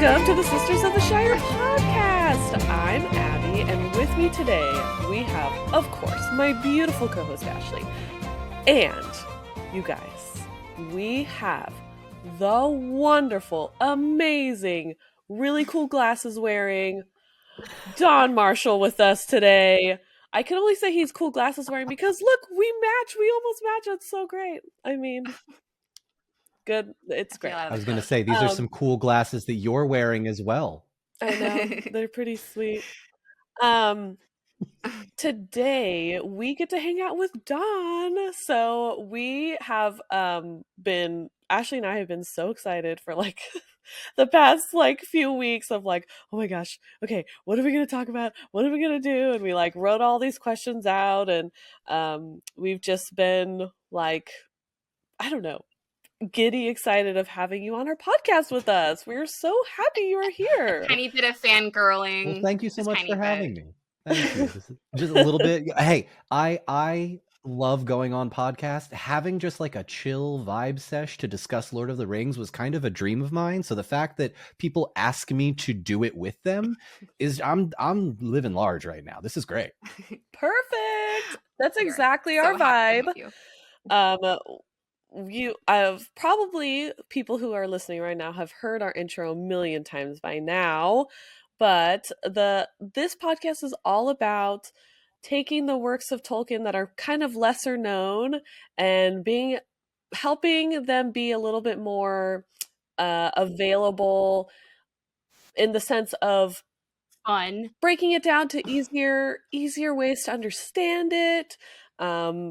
Welcome to the Sisters of the Shire Podcast. I'm Abby, and with me today we have, of course, my beautiful co-host Ashley. And, you guys, we have the wonderful, amazing, really cool glasses wearing Don Marshall with us today. I can only say he's cool glasses wearing because look, we match. We almost match. It's so great. I mean, good. It's great. I was going to say, these are some cool glasses that you're wearing as well. I know. They're pretty sweet. Today we get to hang out with Don. So we have been, Ashley and I have been so excited for like the past like few weeks of like, oh my gosh, okay, what are we going to talk about? What are we going to do? And we like wrote all these questions out, and we've just been like, I don't know, giddy excited of having you on our podcast with us. We're so happy you are here. Tiny bit of fangirling. Well, thank you so much for having me. Thank you. Just a little bit. Hey, I love going on podcasts. Having just like a chill vibe sesh to discuss Lord of the Rings was kind of a dream of mine. So the fact that people ask me to do it with them is I'm living large right now. This is great. Perfect. That's exactly our vibe. You probably, people who are listening right now have heard our intro a million times by now, but this podcast is all about taking the works of Tolkien that are kind of lesser known and helping them be a little bit more available in the sense of fun, breaking it down to easier ways to understand it,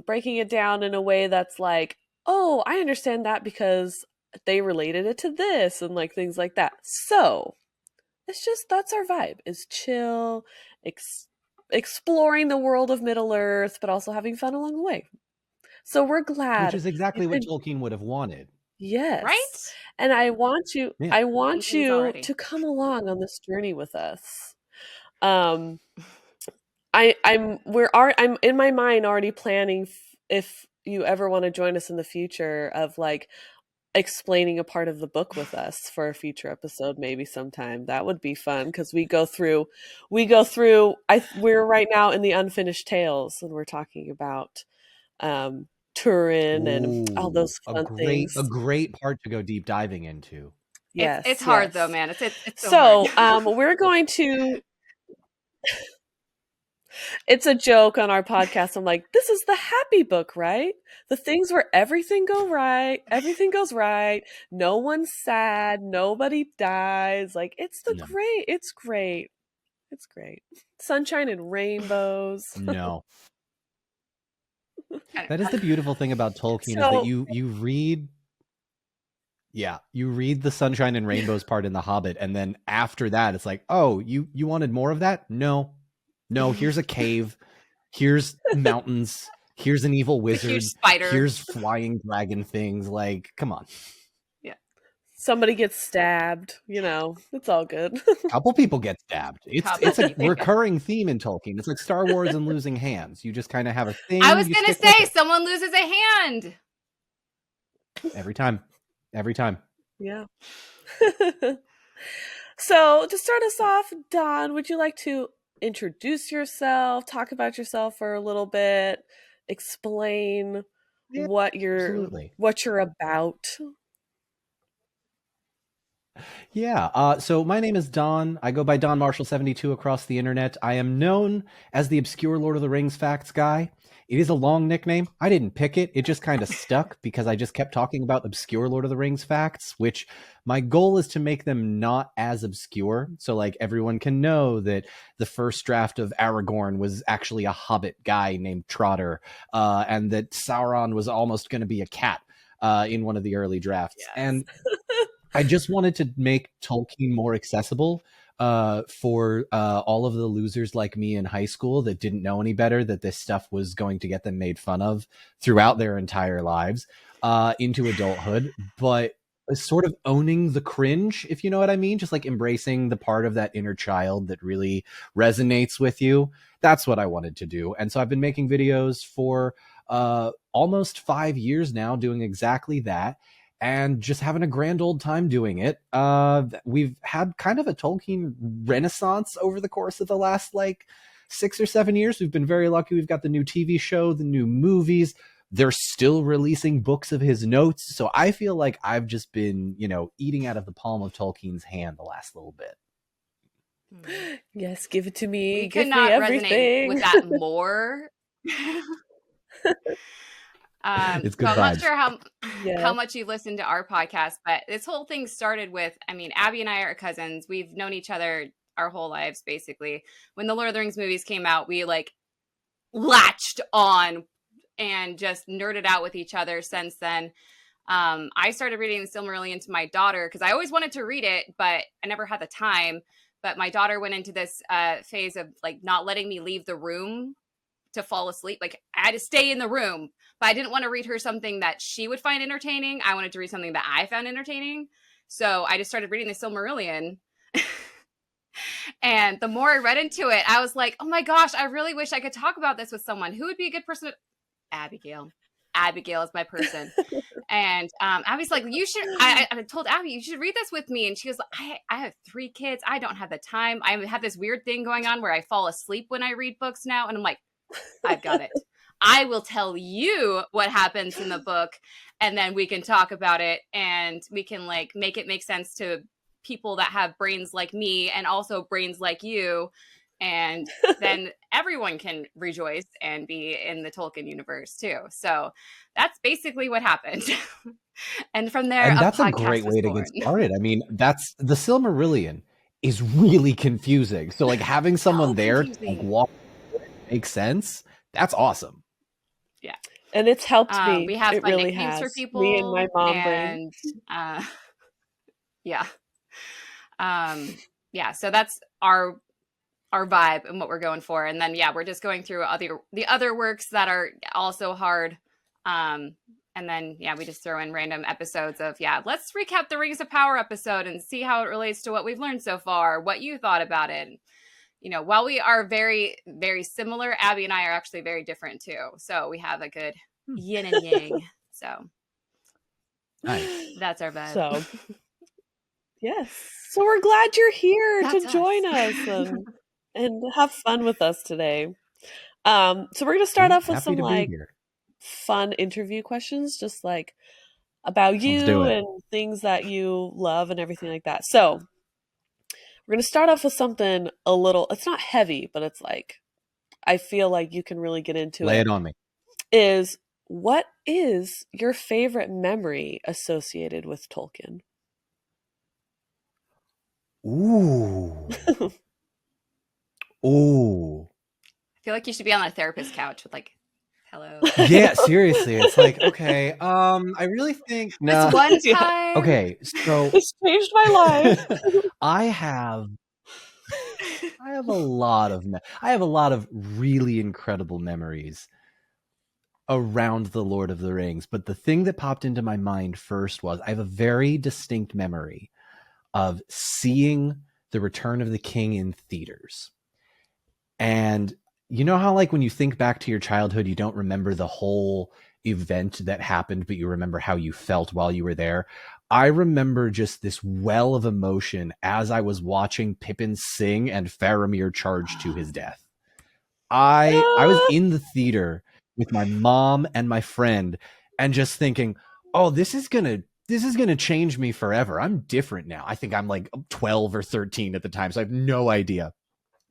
breaking it down in a way that's like, oh, I understand that because they related it to this, and like things like that. So it's just, that's our vibe, is chill, exploring the world of Middle Earth, but also having fun along the way. So we're glad. Which is exactly what Tolkien would have wanted. Yes. Right? And I want you to come along on this journey with us. I'm in my mind already planning if you ever want to join us in the future of like explaining a part of the book with us for a future episode, maybe sometime. That would be fun because we go through we're right now in the unfinished tales, and we're talking about Turin and all those fun things. A great part to go deep diving into. Yes. It's hard though, man. It's so hard. We're going to it's a joke on our podcast. I'm like, this is the happy book, right? The things where everything goes right. No one's sad. Nobody dies. Like, it's great. It's great. It's great. Sunshine and rainbows. No. That is the beautiful thing about Tolkien, is that you read the sunshine and rainbows part in The Hobbit, and then after that it's like, oh, you wanted more of that? No, here's a cave, here's mountains, here's an evil wizard, huge spider, here's flying dragon things. Like, come on. Yeah. Somebody gets stabbed, it's all good. A couple people get stabbed. It's a recurring theme in Tolkien. It's like Star Wars and losing hands. You just kind of have a thing. I was going to say, someone loses a hand. Every time. Yeah. So to start us off, Don, would you like to introduce yourself, talk about yourself for a little bit, explain what you're about? Yeah. So my name is Don. I go by Don Marshall 72 across the internet. I am known as the obscure Lord of the Rings facts guy. It is a long nickname. I didn't pick it. It just kind of stuck because I just kept talking about obscure Lord of the Rings facts, which my goal is to make them not as obscure. So like everyone can know that the first draft of Aragorn was actually a hobbit guy named Trotter, and that Sauron was almost going to be a cat in one of the early drafts. Yes. And I just wanted to make Tolkien more accessible for all of the losers like me in high school that didn't know any better, that this stuff was going to get them made fun of throughout their entire lives into adulthood, but sort of owning the cringe, if you know what I mean, just like embracing the part of that inner child that really resonates with you. That's what I wanted to do. And so I've been making videos for almost 5 years now doing exactly that. and just having a grand old time doing it. We've had kind of a Tolkien renaissance over the course of the last like 6 or 7 years. We've been very lucky. We've got the new TV show, the new movies. They're still releasing books of his notes. So I feel like I've just been, eating out of the palm of Tolkien's hand the last little bit. Yes, give it to me. We Give could me not everything. resonate with that more. It's good so I'm not vibes. sure how Yes. much you listen to our podcast, but this whole thing started with, Abby and I are cousins. We've known each other our whole lives, basically. When the Lord of the Rings movies came out, we like latched on and just nerded out with each other since then. I started reading the Silmarillion to my daughter because I always wanted to read it, but I never had the time. But my daughter went into this phase of like not letting me leave the room to fall asleep. Like I had to stay in the room, but I didn't want to read her something that she would find entertaining. I wanted to read something that I found entertaining. So I just started reading the Silmarillion. And the more I read into it, I was like, oh my gosh, I really wish I could talk about this with someone. Who would be a good person? Abigail. Abigail is my person. And Abby's like, you should, I told Abby, you should read this with me. And she was like, I have 3 kids. I don't have the time. I have this weird thing going on where I fall asleep when I read books now. And I'm like, I've got it. I will tell you what happens in the book, and then we can talk about it, and we can like make it make sense to people that have brains like me and also brains like you. And then everyone can rejoice and be in the Tolkien universe too. So that's basically what happened. And from there, And that's a podcast great was way to born. get started. I mean, that's the Silmarillion is really confusing. So like having someone there to like confusing. walk makes sense. That's awesome. Yeah. And it's helped me. We have it fun really nicknames has. for people. Me and my mom brain. And yeah. Yeah, so that's our vibe and what we're going for. And then we're just going through the other works that are also hard. And then we just throw in random episodes of let's recap the Rings of Power episode and see how it relates to what we've learned so far, what you thought about it. While we are very, very similar, Abby and I are actually very different too. So we have a good yin and yang. So Nice. that's our vibe. So yes. So we're glad you're here That's to join us and have fun with us today. So we're gonna start off with Happy some to be like here. fun interview questions, just like about Let's do you it. and things that you love and everything like that. So we're gonna start off with something a little, it's not heavy, but it's like I feel like you can really get into Lay it on me. What is your favorite memory associated with Tolkien? Ooh. Ooh. I feel like you should be on a therapist couch with like, hello. Yeah, seriously. It's like, okay, I really think no. This one time. Okay, so It's changed my life. I have a lot of really incredible memories around the Lord of the Rings, but the thing that popped into my mind first was I have a very distinct memory of seeing The Return of the King in theaters. And you know how like when you think back to your childhood, you don't remember the whole event that happened, but you remember how you felt while you were there? I remember just this well of emotion as I was watching Pippin sing and Faramir charge to his death. I was in the theater with my mom and my friend and just thinking, oh, this is gonna change me forever. I'm different now. I think I'm like 12 or 13 at the time, so I have no idea.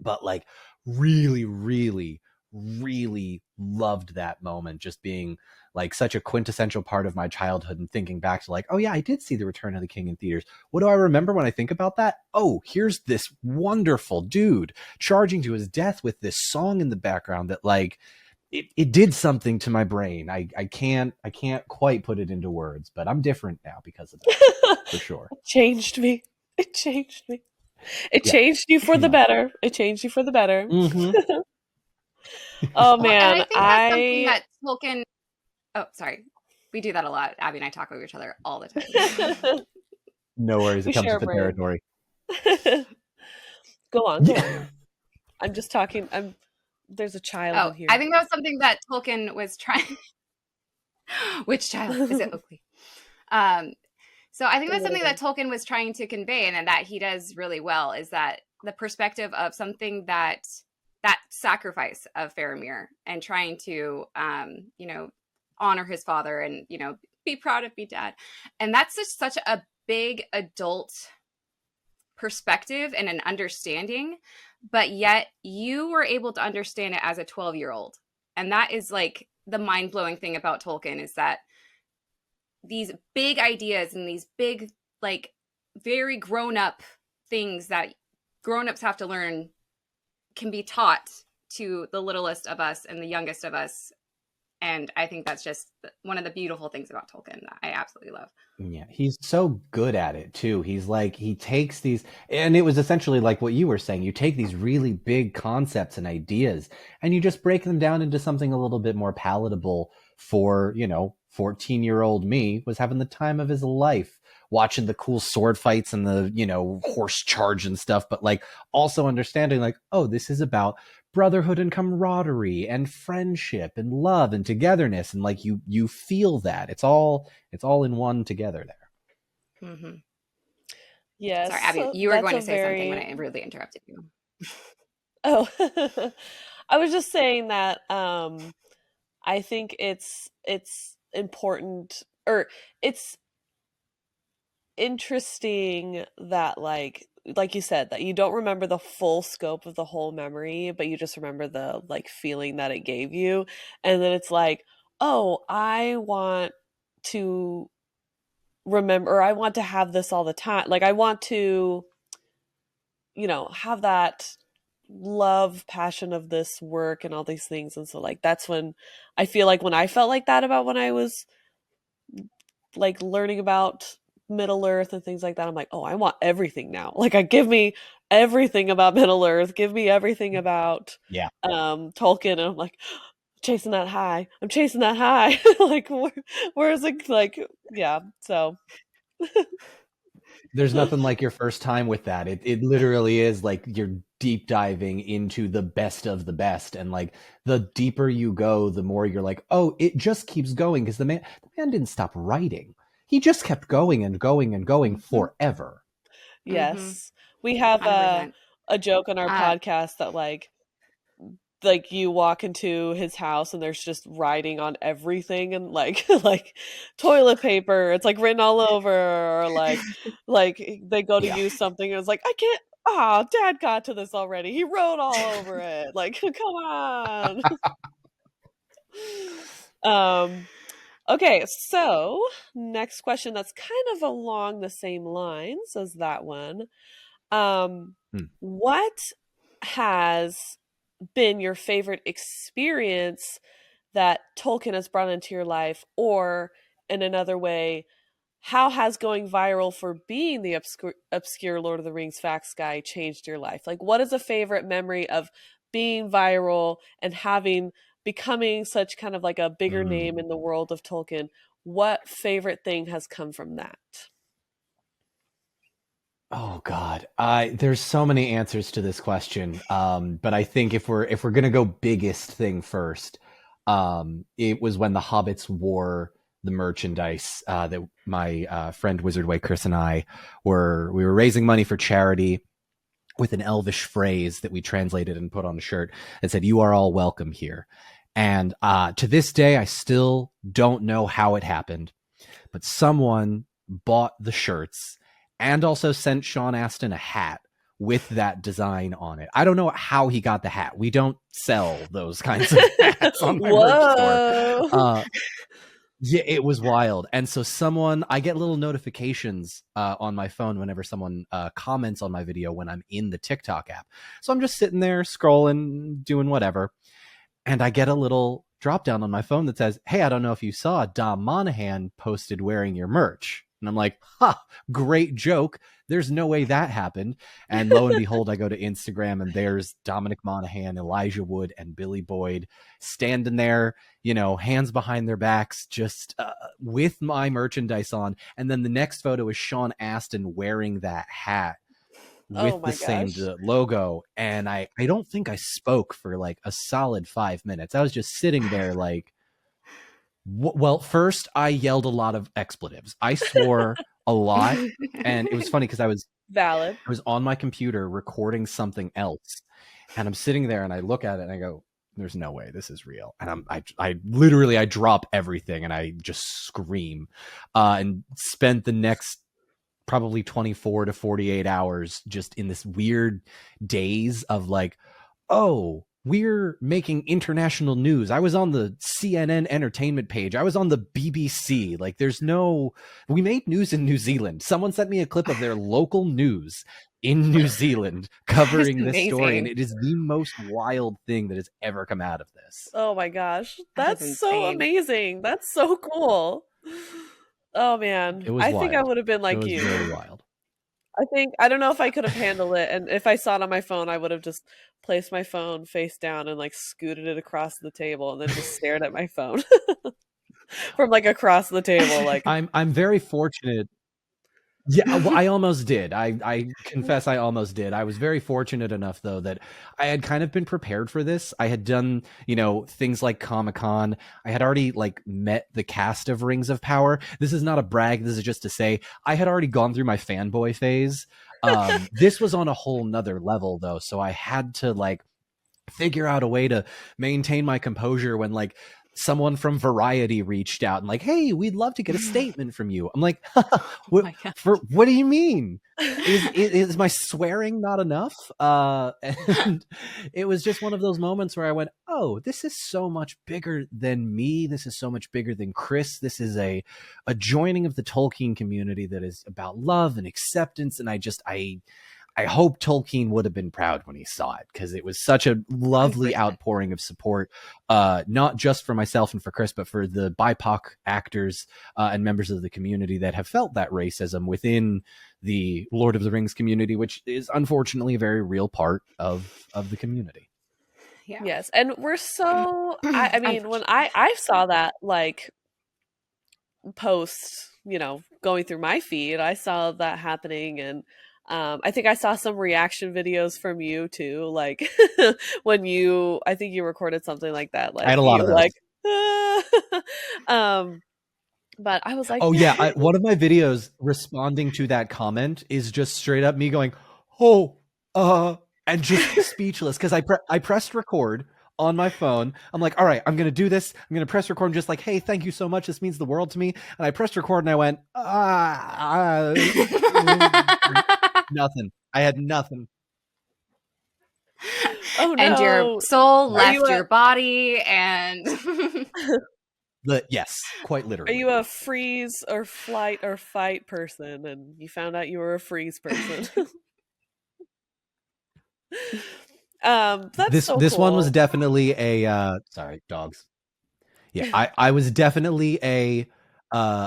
But like really, really, really loved that moment, just being like such a quintessential part of my childhood and thinking back to like, oh yeah, I did see The Return of the King in theaters. What do I remember when I think about that? Oh, here's this wonderful dude charging to his death with this song in the background that like it did something to my brain. I can't quite put it into words, but I'm different now because of that, for sure. It changed me. It changed me. It changed you for the better. It changed you for the better. Mm-hmm. Oh Well, man, and I think that's something that Tolkien. Oh, sorry. We do that a lot. Abby and I talk over each other all the time. No worries. It We comes share with the brains. territory. Go on. I'm just talking. There's a child in here. I think that was something that Tolkien was trying. Which child? Is it Oakley? So I think that's It something that would've Tolkien was trying to convey, and that he does really well, is that the perspective of something that sacrifice of Faramir, and trying to honor his father, and be proud of me, dad. And that's just such a big adult perspective and an understanding, but yet you were able to understand it as a 12-year-old. And that is like the mind-blowing thing about Tolkien, is that these big ideas and these big, like, very grown-up things that grown-ups have to learn can be taught to the littlest of us and the youngest of us. And I think that's just one of the beautiful things about Tolkien that I absolutely love. Yeah, he's so good at it too. He's like, he takes these, and it was essentially like what you were saying. You take these really big concepts and ideas and you just break them down into something a little bit more palatable for, 14-year-old me was having the time of his life watching the cool sword fights and the, horse charge and stuff, but like also understanding like, oh, this is about brotherhood and camaraderie and friendship and love and togetherness, and like you feel that it's all in one together there. Mm-hmm. Yes. Sorry, Abby, you were going to say something when I really interrupted you. Oh, I was just saying that I think it's important, or it's interesting that like you said, that you don't remember the full scope of the whole memory, but you just remember the like feeling that it gave you. And then it's like, oh, I want to remember, or I want to have this all the time. Like I want to, have that love, passion of this work and all these things. And so like, that's when I feel like when I felt like that about when I was like learning about Middle Earth and things like that, I'm like, oh, I want everything now. Like, give me everything about Middle Earth. Give me everything about Tolkien. And I'm like, chasing that high. I'm chasing that high. Like, where is it? Like, yeah. So There's nothing like your first time with that. It literally is like you're deep diving into the best of the best, and like the deeper you go, the more you're like, oh, it just keeps going, because the man didn't stop writing. He just kept going and going and going forever. Yes. Mm-hmm. We have 100%. a joke on our podcast that like you walk into his house and there's just writing on everything, and like like toilet paper, it's like written all over, or like they go to use something and it's like, I can't, dad got to this already, he wrote all over it, like come on. Okay, so next question that's kind of along the same lines as that one. What has been your favorite experience that Tolkien has brought into your life? Or in another way, how has going viral for being the obscure Lord of the Rings facts guy changed your life? Like, what is a favorite memory of being viral and becoming such kind of like a bigger name in the world of Tolkien? What favorite thing has come from that? Oh God, there's so many answers to this question. But I think if we're gonna go biggest thing first, it was when the Hobbits wore the merchandise that my friend Wizardway Chris and I we were raising money for charity with an Elvish phrase that we translated and put on a shirt that said, "You are all welcome here." And to this day, I still don't know how it happened, but someone bought the shirts and also sent Sean Astin a hat with that design on it. I don't know how he got the hat. We don't sell those kinds of hats on my merch store. Yeah, it was wild. And so I get little notifications on my phone whenever someone comments on my video when I'm in the TikTok app. So I'm just sitting there scrolling, doing whatever. And I get a little drop down on my phone that says, "Hey, I don't know if you saw, Dom Monahan posted wearing your merch." And I'm like, great joke. There's no way that happened. And lo and behold, I go to Instagram and there's Dominic Monaghan, Elijah Wood, and Billy Boyd standing there, hands behind their backs, just with my merchandise on. And then the next photo is Sean Astin wearing that hat with the same logo. And I don't think I spoke for like a solid 5 minutes. I was just sitting there like, well, first I yelled a lot of expletives. I swore a lot. And it was funny because Valid. I was on my computer recording something else, and I'm sitting there and I look at it and I go, there's no way this is real. And I literally drop everything and I just scream, and spent the next probably 24 to 48 hours just in this weird daze of like, oh, we're making international news. I was on the CNN entertainment page. I was on the BBC. Like, we made news in New Zealand. Someone sent me a clip of their local news in New Zealand covering this story. And it is the most wild thing that has ever come out of this. Oh my gosh. That's so amazing. That's so cool. Oh man. It was wild. Think I would have been like you. It was very wild. I don't know if I could have handled it. And if I saw it on my phone, I would have just placed my phone face down and like scooted it across the table and then just stared at my phone from like across the table. Like, I'm very fortunate. Yeah, well, I almost did. I confess I almost did. I was very fortunate enough, though, that I had kind of been prepared for this. I had done, things like Comic-Con. I had already like met the cast of Rings of Power. This is not a brag. This is just to say I had already gone through my fanboy phase. This was on a whole nother level, though. So I had to like figure out a way to maintain my composure when like someone from Variety reached out and like, hey, we'd love to get a statement from you. I'm like, what do you mean? Is my swearing not enough? And it was just one of those moments where I went, oh, this is so much bigger than me. This is so much bigger than Chris. This is a joining of the Tolkien community that is about love and acceptance. And I hope Tolkien would have been proud when he saw it, because it was such a lovely outpouring of support, not just for myself and for Chris, but for the BIPOC actors and members of the community that have felt that racism within the Lord of the Rings community, which is unfortunately a very real part of the community. Yeah. Yes. And we're so, I mean, when I saw that like post, going through my feed, I saw that happening, and I think I saw some reaction videos from you too, like when I think you recorded something like that. Like, I had a lot of those. Like, but I was like, oh yeah, one of my videos responding to that comment is just straight up me going, oh, and just speechless, because I pressed record on my phone. I'm like, all right, I'm going to do this. I'm going to press record and just like, hey, thank you so much. This means the world to me. And I pressed record and I went, nothing. I had nothing. Oh no. And your soul left your body, and yes, quite literally. Are you a freeze or flight or fight person, and you found out you were a freeze person? That's this so this cool. one was definitely a sorry, dogs. Yeah, I was definitely I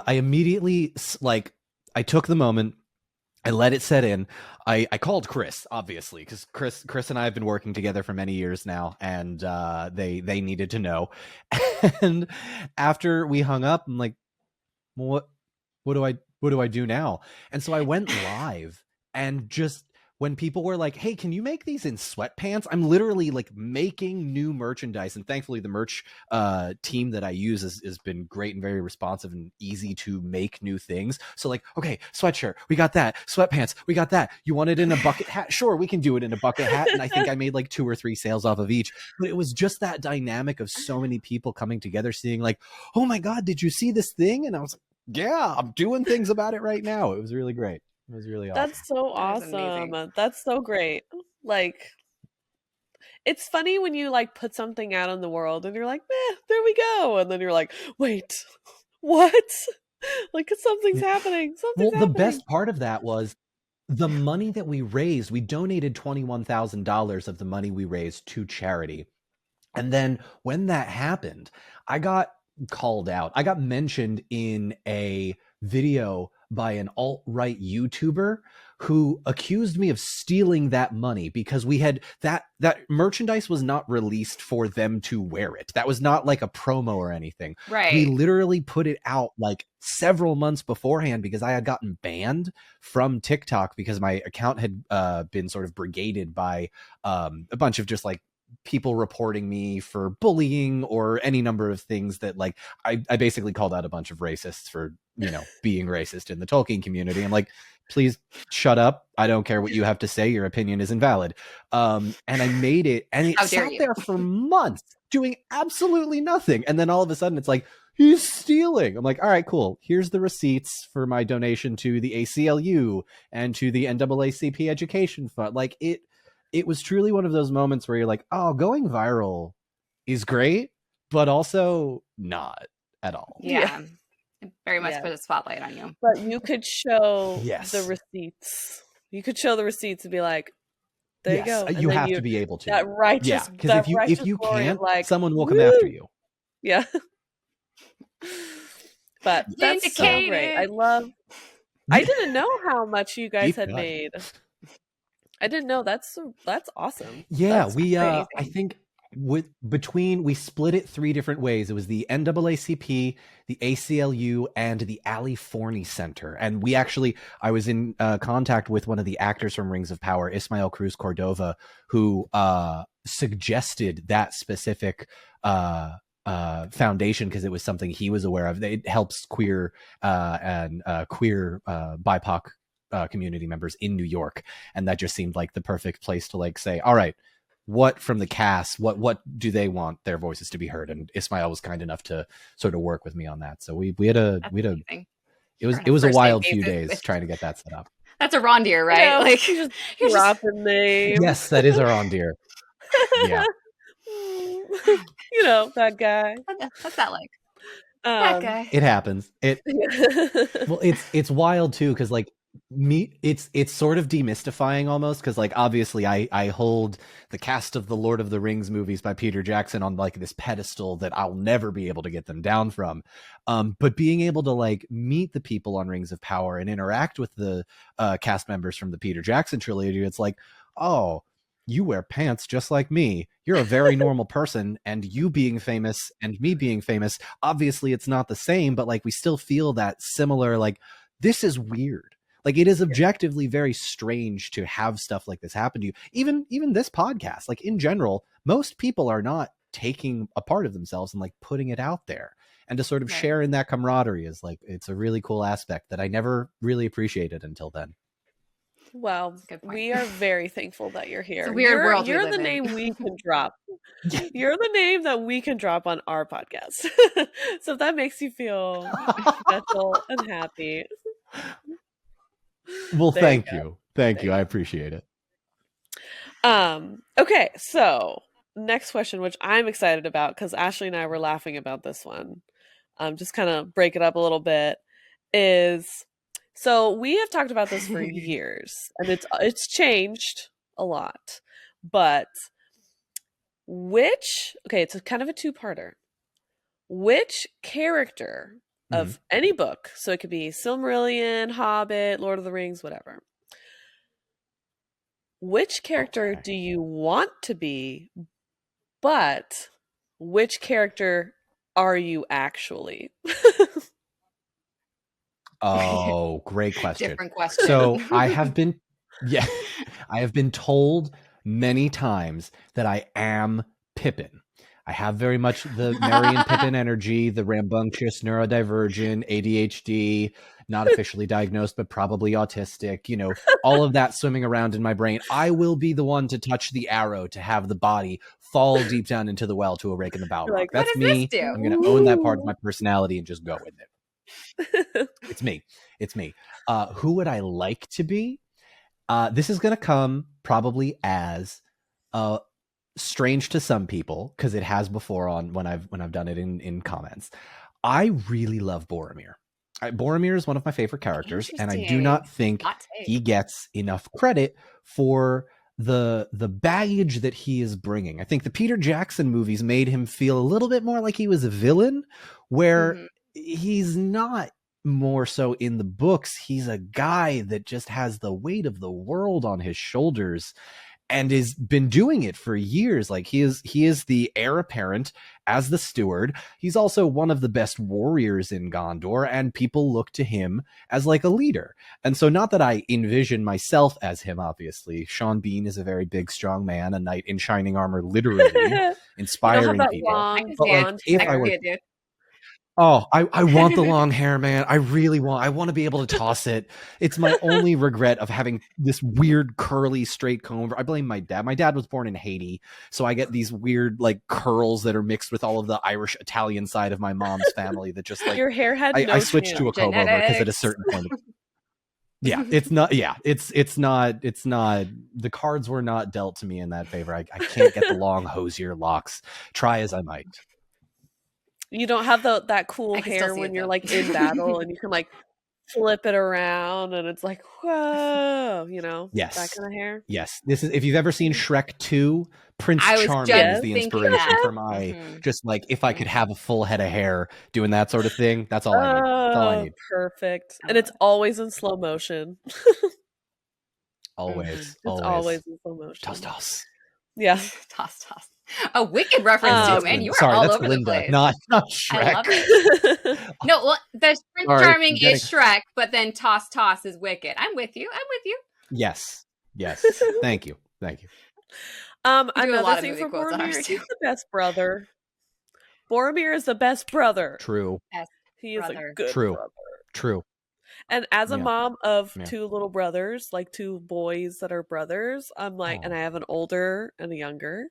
immediately, like, I took the moment, I let it set in. I called Chris, obviously, because Chris and I have been working together for many years now, and they needed to know. And after we hung up, I'm like, well, what do I do now? And so I went live, and just when people were like, hey, can you make these in sweatpants? I'm literally like making new merchandise. And thankfully the merch team that I use has been great and very responsive and easy to make new things. So like, okay, sweatshirt, we got that. Sweatpants, we got that. You want it in a bucket hat? Sure, we can do it in a bucket hat. And I think I made like 2 or 3 sales off of each. But it was just that dynamic of so many people coming together, seeing like, oh my God, did you see this thing? And I was like, yeah, I'm doing things about it right now. It was really great. It was really awesome. That's so awesome. That's so great. Like, it's funny when you like put something out in the world and you're like, there we go. And then you're like, wait, what? Like, something's happening. Something's happening. The best part of that was the money that we raised. We donated $21,000 of the money we raised to charity. And then when that happened, I got called out. I got mentioned in a video by an alt-right YouTuber who accused me of stealing that money, because we had that merchandise was not released for them to wear it. That was not like a promo or anything. Right. We literally put it out like several months beforehand, because I had gotten banned from TikTok because my account had been sort of brigaded by a bunch of just like people reporting me for bullying or any number of things that like I basically called out a bunch of racists for, you know, being racist in the Tolkien community. I'm like, please shut up. I don't care what you have to say. Your opinion is invalid. And I made it, and it How dare sat you. there for months doing absolutely nothing. And then all of a sudden it's like, he's stealing. I'm like, all right, cool. Here's the receipts for my donation to the ACLU and to the NAACP Education Fund. Like it was truly one of those moments where you're like, oh, going viral is great, but also not at all. Yeah. It very much Yeah. put a spotlight on you. But you could show Yes. the receipts. You could show the receipts and be like, there Yes, you go. And you then have to be able to. That righteous, Yeah, because if you glory of can't, like, someone will come woo! after you. Yeah. But that's so great. Vindicated. I didn't know how much you guys Deep had cut. made. I didn't know. That's awesome. Yeah, That's we I amazing. think we split it 3 different ways. It was the NAACP, the ACLU, and the Ali Forney Center. And I was in contact with one of the actors from Rings of Power, Ismael Cruz Cordova, who suggested that specific foundation because it was something he was aware of. It helps queer and queer BIPOC community members in New York, and that just seemed like the perfect place to like say, all right, what from the cast, what do they want their voices to be heard? And Ismael was kind enough to sort of work with me on that. So we had a Amazing. it was On a a first wild date few basis. days trying to get that set up. That's a Rondeer, right? Yeah, Like you just you're just- drop a name. Yes, that is our on dear. Yeah. You know, that guy. what's that like? That guy. It happens. Well, it's wild too, because like it's sort of demystifying almost, because like obviously I hold the cast of the Lord of the Rings movies by Peter Jackson on like this pedestal that I'll never be able to get them down from. But being able to like meet the people on Rings of Power and interact with the cast members from the Peter Jackson trilogy, it's like, oh, you wear pants just like me. You're a very normal person, and you being famous and me being famous, obviously it's not the same, but like we still feel that similar, like, this is weird. Like, it is objectively very strange to have stuff like this happen to you. Even this podcast, like in general, most people are not taking a part of themselves and like putting it out there. And to sort of share in that camaraderie is like, it's a really cool aspect that I never really appreciated until then. Well, we are very thankful that you're here. It's a weird world we You're live the in. name we can drop. You're the name that we can drop on our podcast. So if that makes you feel special and happy. Well, There thank you you. Thank you. I appreciate it. Okay, so next question, which I'm excited about because Ashley and I were laughing about this one. Just kind of break it up a little bit. So we have talked about this for years, and it's changed a lot. But it's kind of a two-parter. Which character of any book, so it could be Silmarillion, Hobbit, Lord of the Rings, whatever. Which character do you want to be, but which character are you actually? Oh, great question. Different question. So I have been told many times that I am Pippin. I have very much the Merry and Pippin energy, the rambunctious, neurodivergent, ADHD, not officially diagnosed, but probably autistic, you know, all of that swimming around in my brain. I will be the one to touch the arrow, to have the body fall deep down into the well to awaken the Balrog. Like, that's what does me. this do? I'm going to own that part of my personality and just go with it. It's me. Who would I like to be? This is going to come probably as strange to some people, because it has before on when I've done it in comments. I really love Boromir. Boromir is one of my favorite characters, and I do not think he gets enough credit for the baggage that he is bringing. I think the Peter Jackson movies made him feel a little bit more like he was a villain, where he's not. More so in the books, he's a guy that just has the weight of the world on his shoulders, and has been doing it for years. Like he is the heir apparent as the steward. He's also one of the best warriors in Gondor, and people look to him as like a leader. And so not that I envision myself as him, obviously. Sean Bean is a very big, strong man, a knight in shining armor, literally inspiring people. But like, if I were, oh, I want the long hair, man. I want to be able to toss it. It's my only regret of having this weird curly straight comb. I blame my dad. My dad was born in Haiti, so I get these weird like curls that are mixed with all of the Irish Italian side of my mom's family that just like your hair had I switched to a comb over because at a certain point it's not the cards were not dealt to me in that favor. I can't get the long hosier locks, try as I might. You don't have that cool hair when you're like in battle and you can like flip it around and it's like, whoa, you know? Yes. That kind of hair. Yes. This is, if you've ever seen Shrek 2, Prince Charming is the inspiration for my just like, if I could have a full head of hair doing that sort of thing, that's all I need. That's all I need. Perfect. And it's always in slow motion. Always. It's always in slow motion. Toss. Yeah. Toss. A wicked reference too, man. You are all over Linda, the place. Not Shrek. I love it. No, well, the Prince Charming is Shrek, but then Toss is wicked. I'm with you. Yes. Thank you. Another thing for Boromir, he's the best brother. Boromir is the best brother. True. He is a good brother. True. And as a mom of two little brothers, like two boys that are brothers, I'm like, and I have an older and a younger,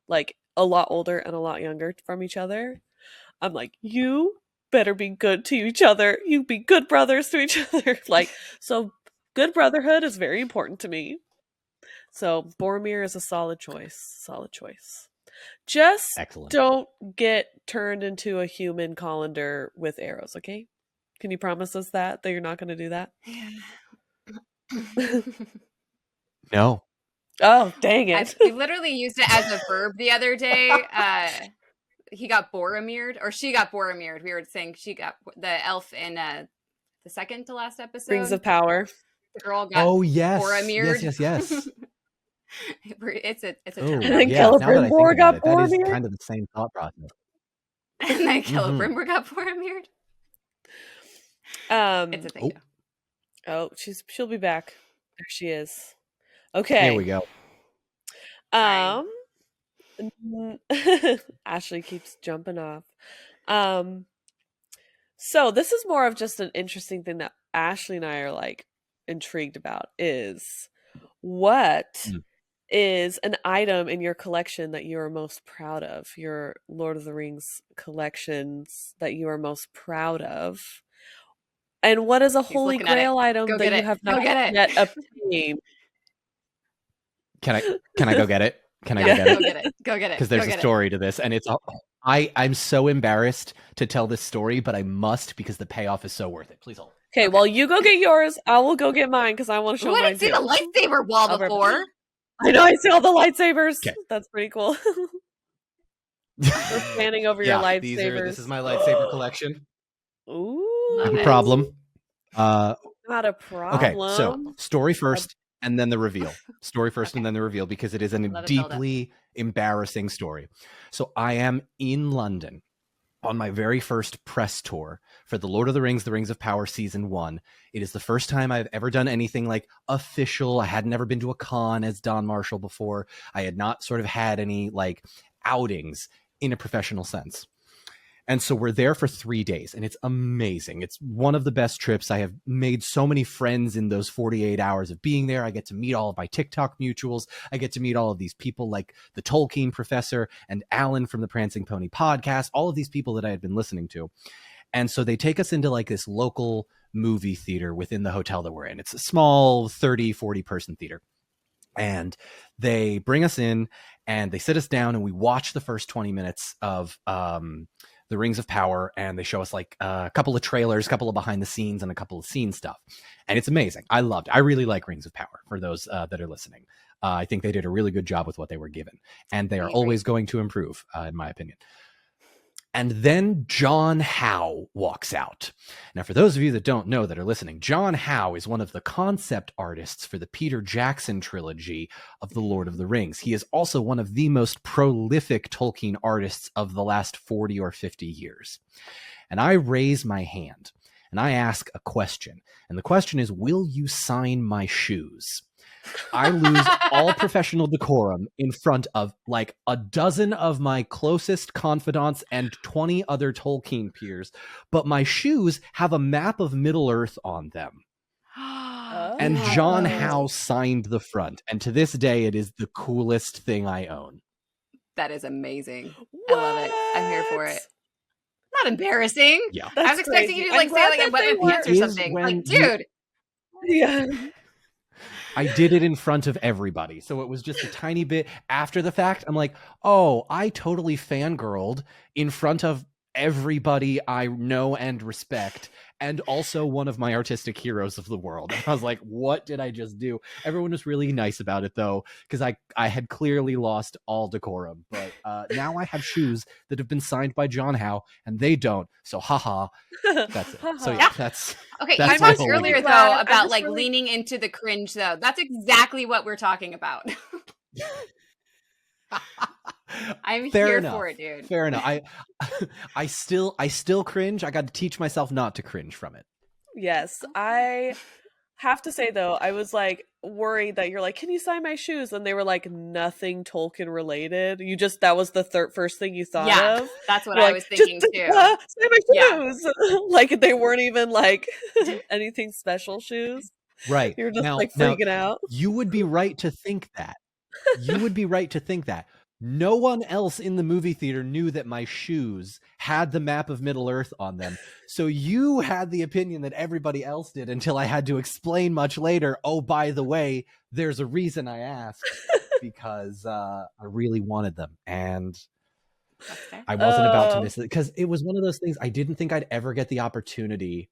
like a lot older and a lot younger from each other. I'm like, you better be good to each other. You be good brothers to each other. Like, so good brotherhood is very important to me. So Boromir is a solid choice. Just excellent. Don't get turned into a human colander with arrows, okay? Can you promise us that you're not going to do that? No. Oh, dang it. We literally used it as a verb the other day. He got Boromired, or she got Boromired. We were saying she got the elf in the second to last episode. Rings of Power. The girl got Boromired. Yes. It's a term. Yeah, now that I think about it, that is kind of the same thought process. And then Celebrimbor got Boromired. It's a thing. Oh, she'll be back. There she is. Okay. Here we go. Ashley keeps jumping off. So this is more of just an interesting thing that Ashley and I are like intrigued about is what is an item in your collection that you are most proud of? Your Lord of the Rings collections that you are most proud of? And what is a holy grail item that you have not yet obtained? Can I go get it? Can I go get it? Go get it. Because there's a story to this, and it's I'm so embarrassed to tell this story, but I must because the payoff is so worth it. Please hold. Okay, well, you go get yours. I will go get mine because I want to show mine too. I didn't see the lightsaber wall before. I know, I see all the lightsabers. Okay. That's pretty cool. We're standing over your lightsabers. This is my lightsaber collection. Ooh. Not a problem. Not a problem. Okay, so story first and then the reveal. Story first and then the reveal because it is a deeply embarrassing story. So I am in London on my very first press tour for The Lord of the Rings of Power Season 1. It is the first time I've ever done anything like official. I had never been to a con as Don Marshall before. I had not sort of had any like outings in a professional sense. And so we're there for 3 days and it's amazing. It's one of the best trips. I have made so many friends in those 48 hours of being there. I get to meet all of my TikTok mutuals. I get to meet all of these people like the Tolkien professor and Alan from the Prancing Pony podcast, all of these people that I had been listening to. And so they take us into like this local movie theater within the hotel that we're in. It's a small 30, 40 person theater. And they bring us in and they sit us down and we watch the first 20 minutes of the Rings of Power, and they show us like a couple of trailers, a couple of behind the scenes, and a couple of scene stuff. And it's amazing. I loved it. I really like Rings of Power for those that are listening. I think they did a really good job with what they were given, and they are always going to improve, in my opinion. And then John Howe walks out. Now, for those of you that don't know that are listening, John Howe is one of the concept artists for the Peter Jackson trilogy of The Lord of the Rings. He is also one of the most prolific Tolkien artists of the last 40 or 50 years. And I raise my hand and I ask a question. And the question is, will you sign my shoes? I lose all professional decorum in front of like a dozen of my closest confidants and 20 other Tolkien peers, but my shoes have a map of Middle-earth on them. And John Howe signed the front. And to this day, it is the coolest thing I own. That is amazing. I love it. I'm here for it. Not embarrassing. Yeah. I was expecting you to like say like a wet my pants or something. Like, dude. Yeah. I did it in front of everybody. So it was just a tiny bit after the fact. I'm like, oh, I totally fangirled in front of everybody I know and respect, and also one of my artistic heroes of the world. And I was like, what did I just do? Everyone was really nice about it, though, because I had clearly lost all decorum. But now I have shoes that have been signed by John Howe, and they don't. So, haha. That's it. So, yeah, that's... Okay, that's you talked my earlier, whole though, about like leaning into the cringe, though. That's exactly what we're talking about. I'm Fair here enough. for it, dude. Fair enough. I still cringe. I got to teach myself not to cringe from it. Yes, I have to say though, I was like worried that you're like, can you sign my shoes? And they were like nothing Tolkien related. That was the first thing you thought of. That's what You're I like, was thinking too. Sign my shoes. Like they weren't even like anything special shoes. Right. You're just like freaking out. You would be right to think that. You would be right to think that. No one else in the movie theater knew that my shoes had the map of Middle-earth on them. So you had the opinion that everybody else did until I had to explain much later, oh, by the way, there's a reason I asked, because I really wanted them. And I wasn't about to miss it, because it was one of those things I didn't think I'd ever get the opportunity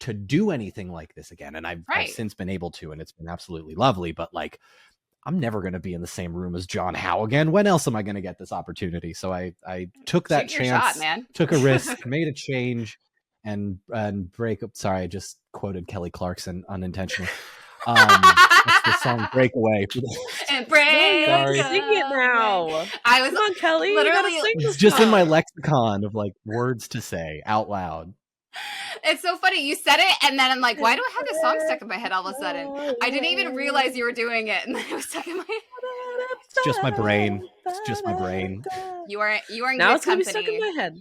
to do anything like this again. And I've since been able to, and it's been absolutely lovely. But like, I'm never going to be in the same room as John Howe again. When else am I going to get this opportunity? So I took that chance, took a risk, made a change, and break up. Sorry, I just quoted Kelly Clarkson unintentionally. That's the song "Breakaway." And break. Sorry. Sing it now. I was Come on, Kelly. Literally it's just in my lexicon of like words to say out loud. It's so funny. You said it, and then I'm like, why do I have this song stuck in my head all of a sudden? I didn't even realize you were doing it, and then it was stuck in my head. It's just my brain. It's just my brain. You are in now good it's gonna company. be stuck in my head.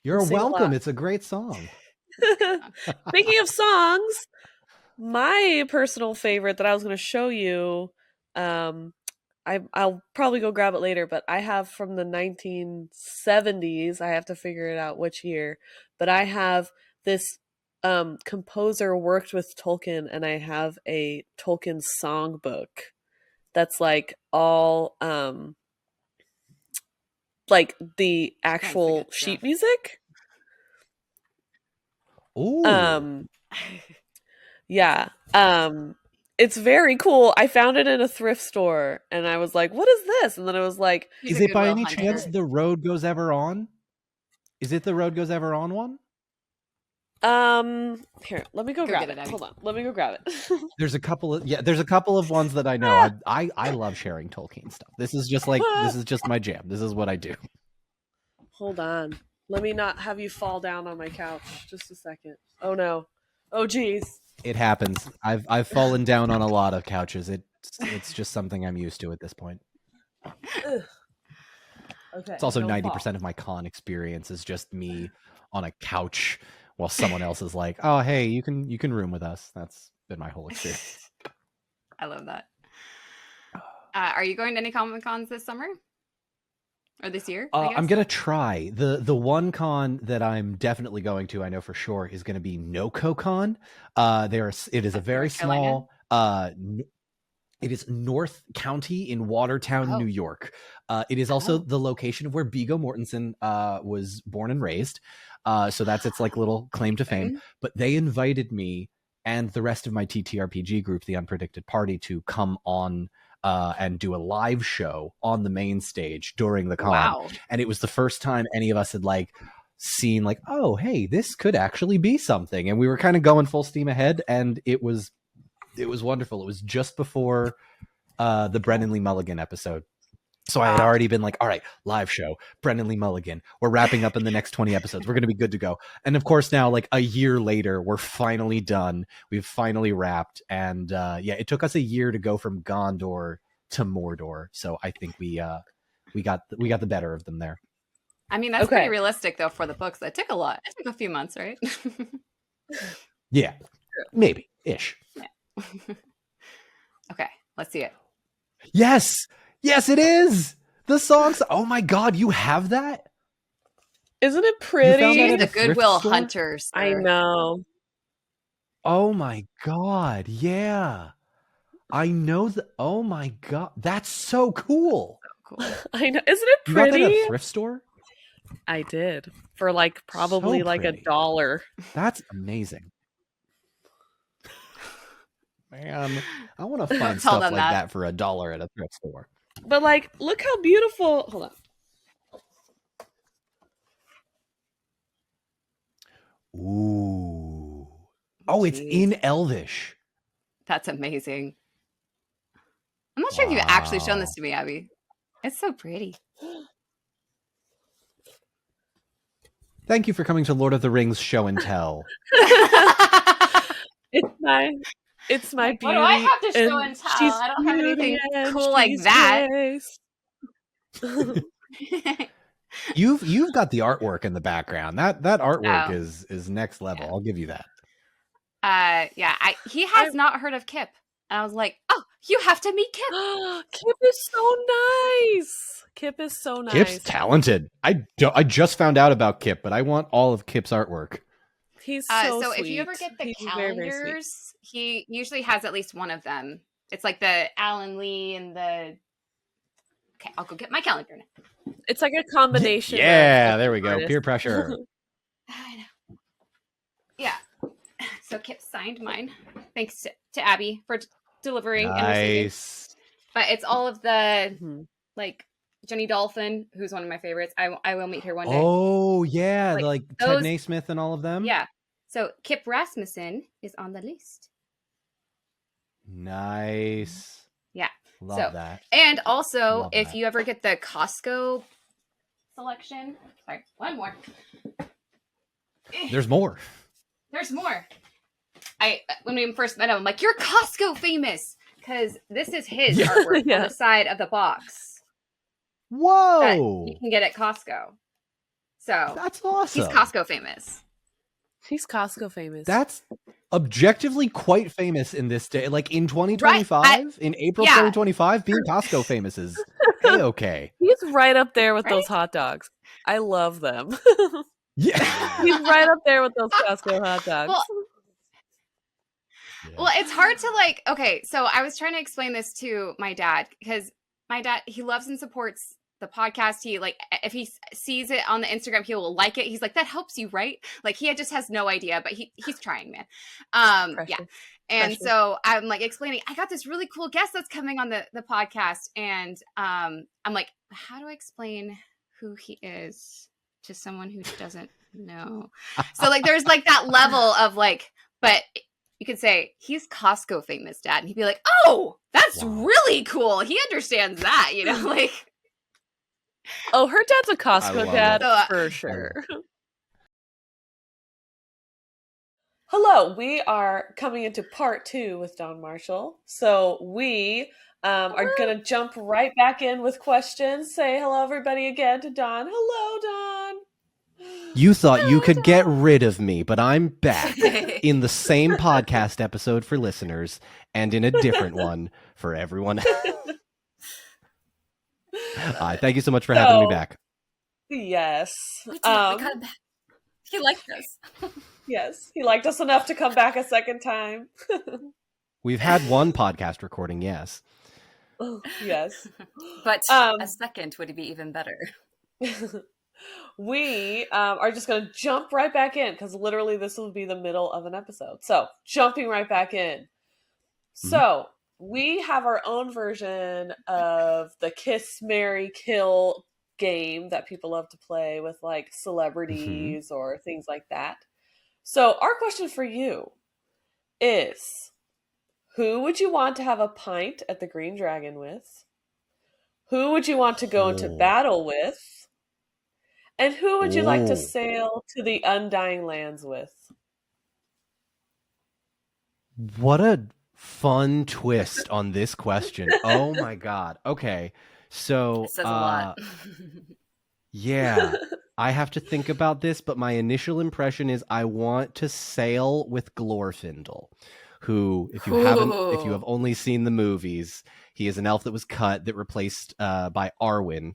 You're welcome. It's a great song. Speaking of songs, my personal favorite that I was going to show you, I'll probably go grab it later, but I have from the 1970s. I have to figure it out which year, but I have this composer worked with Tolkien, and I have a Tolkien songbook that's like all like the actual sheet music. Ooh. Yeah. It's very cool. I found it in a thrift store, and I was like, what is this? And then I was like, is it by any chance The Road Goes Ever On? Is it The Road Goes Ever On one? Here, let me go grab it. Hold on. Let me go grab it. There's a couple of ones that I know. I love sharing Tolkien stuff. This is just my jam. This is what I do. Hold on. Let me not have you fall down on my couch. Just a second. Oh no. Oh geez. It happens. I've fallen down on a lot of couches. It's just something I'm used to at this point. Okay. It's also 90% of my con experience is just me on a couch while someone else is like, "Oh, hey, you can room with us." That's been my whole experience. I love that. Are you going to any Comic Cons this summer? Or this year? I'm gonna try. The one con that I'm definitely going to, I know for sure, is going to be NoCoCon. It is a very small. It is North County in Watertown, New York. It is also the location of where Viggo Mortensen was born and raised. So that's its like little claim to fame. But they invited me and the rest of my TTRPG group, the Unpredicted Party, to come on and do a live show on the main stage during the con. Wow. And it was the first time any of us had like seen like, oh, hey, this could actually be something. And we were kind of going full steam ahead, and it was wonderful. It was just before the Brennan Lee Mulligan episode. So I had already been like, all right, live show, Brennan Lee Mulligan. We're wrapping up in the next 20 episodes. We're going to be good to go. And of course now, like a year later, we're finally done. We've finally wrapped. And it took us a year to go from Gondor to Mordor. So I think we got the better of them there. I mean, that's pretty realistic though for the books. That took a lot. It took a few months, right? Yeah, maybe ish. Yeah. Okay, let's see it. Yes, it is. The songs. Oh my God, you have that? Isn't it pretty? She's the Goodwill Hunter. Sir. I know. Oh my God, yeah. I know that. Oh my God, that's so cool. So cool. I know. Isn't it You got pretty? that at a thrift store? I did. For like probably So like pretty. $1. That's amazing. Man, I want to find tell stuff them like that. that for $1 at a thrift store. But like, look how beautiful. Hold on. Ooh. Oh, it's in Elvish. That's amazing. I'm not sure if you've actually shown this to me, Abby. It's so pretty. Thank you for coming to Lord of the Rings Show and Tell. It's my beauty. What do I have to show and tell? She's I don't have anything and cool like she's that. grace. You've got the artwork in the background. That artwork Oh. is next level. I'll give you that. He has not heard of Kip. And I was like, oh, you have to meet Kip. Kip is so nice. Kip is so nice. Kip's talented. I just found out about Kip, but I want all of Kip's artwork. He's so So sweet. if you ever get the He's very, calendars, very sweet. he usually has at least one of them. It's like the Alan Lee and the... Okay, I'll go get my calendar now. It's like a combination. Yeah, of there we go. artists. Peer pressure. I know. Yeah. So Kip signed mine. Thanks to Abby for delivering and receiving. Nice. But it's all of the, Mhm. like, Jenny Dolphin, who's one of my favorites. I will meet her one day. Oh yeah, Like, Ted those- Naismith and all of them. Yeah. So Kip Rasmussen is on the list. Nice. Yeah. Love So- that. And also, Love if that. you ever get the Costco selection, sorry, one more. There's more. There's more. When we first met him, I'm like, you're Costco famous, because this is his Yeah. artwork Yeah. on the side of the box that Whoa. you can get at Costco. So That's awesome. he's Costco famous. He's Costco famous. That's objectively quite famous in this day. Like in 2025, in April yeah. 2025, being Costco famous is okay. He's right up there with Right? those hot dogs. I love them. Yeah. He's right up there with those Costco hot dogs. Well, it's hard to like, okay, so I was trying to explain this to my dad, because my dad, he loves and supports the podcast. He like, if he sees it on the Instagram, he will like it. He's like, that helps you, right? Like he just has no idea, but he's trying, man. Yeah. And Pressure. so I'm like explaining, I got this really cool guest that's coming on the podcast. And I'm like, how do I explain who he is to someone who doesn't know? So like, there's like that level of like, but you could say, he's Costco famous, Dad. And he'd be like, oh, that's Wow. really cool. He understands that, you know, like. Oh, her dad's a I Costco love dad it. for sure. Hello, we are coming into part 2 with Don Marshall. So we are going to jump right back in with questions. Say hello, everybody, again to Don. Hello, Don. You thought you could get rid of me, but I'm back in the same podcast episode for listeners and in a different one for everyone. Hi, thank you so much for having me back. Yes. We got him back. He liked us. Yes, he liked us enough to come back a second time. We've had one podcast recording, yes. Yes. But Um, a second would be even better. We are just going to jump right back in because literally this will be the middle of an episode. So, jumping right back in. So, we have our own version of the Kiss, Marry, Kill game that people love to play with like celebrities or things like that. So our question for you is, who would you want to have a pint at the Green Dragon with? Who would you want to go into battle with? And who would you like to sail to the Undying Lands with? What a fun twist on this question. Oh my God. Okay. So It says a lot. yeah, I have to think about this, but my initial impression is I want to sail with Glorfindel, who, if you have only seen the movies, he is an elf that was cut that replaced by Arwen,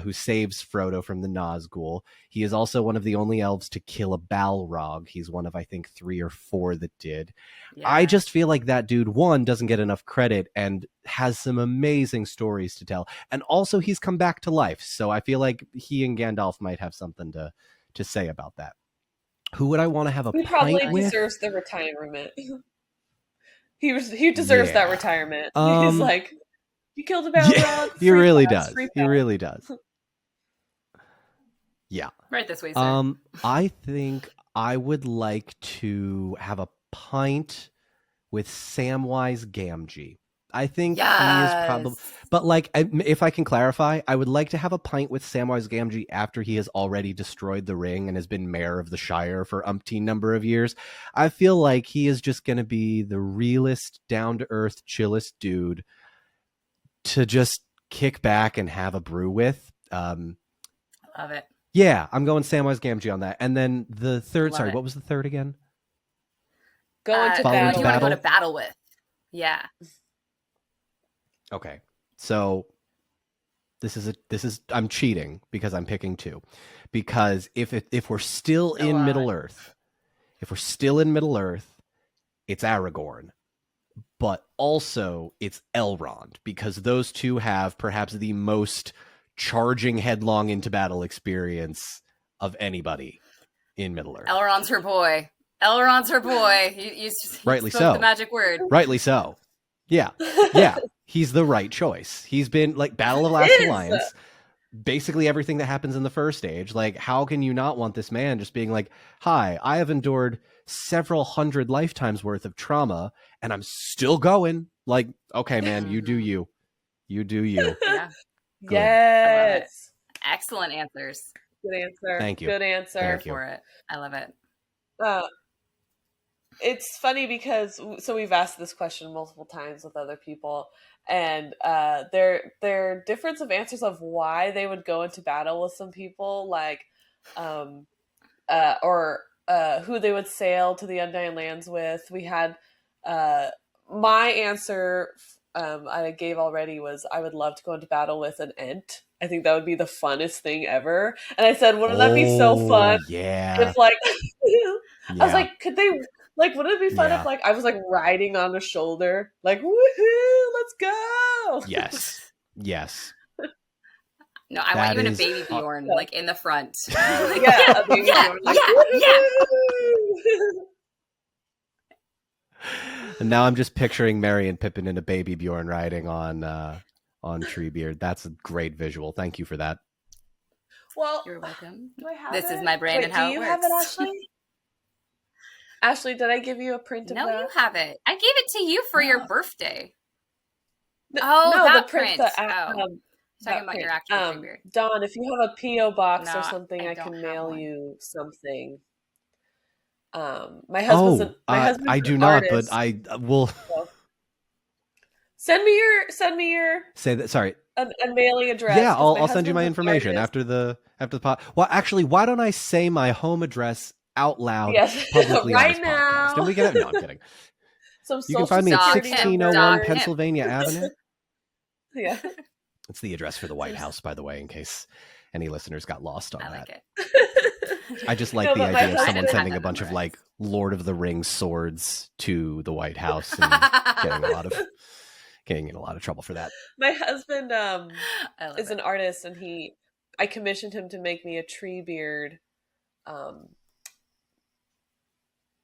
who saves Frodo from the Nazgul. He is also one of the only elves to kill a Balrog. He's one of, I think, 3 or 4 that did. Yeah. I just feel like that dude, one, doesn't get enough credit and has some amazing stories to tell. And also he's come back to life. So I feel like he and Gandalf might have something to say about that. Who would I want to have a pint with? He probably deserves the retirement. He deserves that retirement. He's like, you killed a Balrog. He really does. He really does. Yeah. Right this way, sir. I think I would like to have a pint with Samwise Gamgee. I think he is probably, but like, if I can clarify, I would like to have a pint with Samwise Gamgee after he has already destroyed the ring and has been mayor of the Shire for umpteen number of years. I feel like he is just going to be the realest, down-to-earth, chillest dude to just kick back and have a brew with. Love it. Yeah, I'm going Samwise Gamgee on that. And then the third, what was the third again? Going to battle. Who do you want to go to battle with? Yeah. Okay. So this is I'm cheating because I'm picking 2. Because if we're still in Middle-earth, it's Aragorn. But also it's Elrond, because those two have perhaps the most charging headlong into battle experience of anybody in Middle-earth. Elrond's her boy. He rightly spoke so. The magic word. Rightly so. Yeah. Yeah. He's the right choice. He's been like Battle of Last Alliance. Basically everything that happens in the first age. Like, how can you not want this man just being like, hi, I have endured several hundred lifetimes worth of trauma and I'm still going. Like, okay, man, you do you. You do you. Yeah. Good. Yes. Excellent answers. Good answer. Thank you. Good answer. Thank you. For it. I love it. It's funny because we've asked this question multiple times with other people, and their difference of answers of why they would go into battle with some people, like or who they would sail to the Undying Lands with. We had my answer I gave already was I would love to go into battle with an Ent. I think that would be the funnest thing ever. And I said, wouldn't that be so fun? Yeah. If like I was like, could they like wouldn't it be fun if like I was like riding on a shoulder, like woohoo, let's go. Yes. No, I want you in a baby Bjorn, like in the front. Yeah, a baby Bjorn. Like, And now I'm just picturing Merry and Pippin in a baby Bjorn riding on Treebeard. That's a great visual. Thank you for that. Well, you're welcome. Do I have this it? is my brain and how it works. Do you have it, Ashley? Ashley, did I give you a print of that? No, you have it. I gave it to you for your birthday. No, that the print. Talking about your actual Treebeard. Dawn, if you have a P.O. box or something, I can mail you something. My husband's I do not, artist. but I will. Send me your. Say that. Sorry. A mailing address. Yeah, I'll send you my information after the pod. Well, actually, why don't I say my home address out loud publicly right on this now? Podcast? Did we get it? No, I'm kidding. You can find me at 1601 Pennsylvania Avenue. Yeah. It's the address for the White House, by the way, in case any listeners got lost on that. Like it. I just like the idea of someone sending a bunch of like Lord of the Rings swords to the White House and getting in a lot of trouble for that. My husband is an artist, and I commissioned him to make me a Treebeard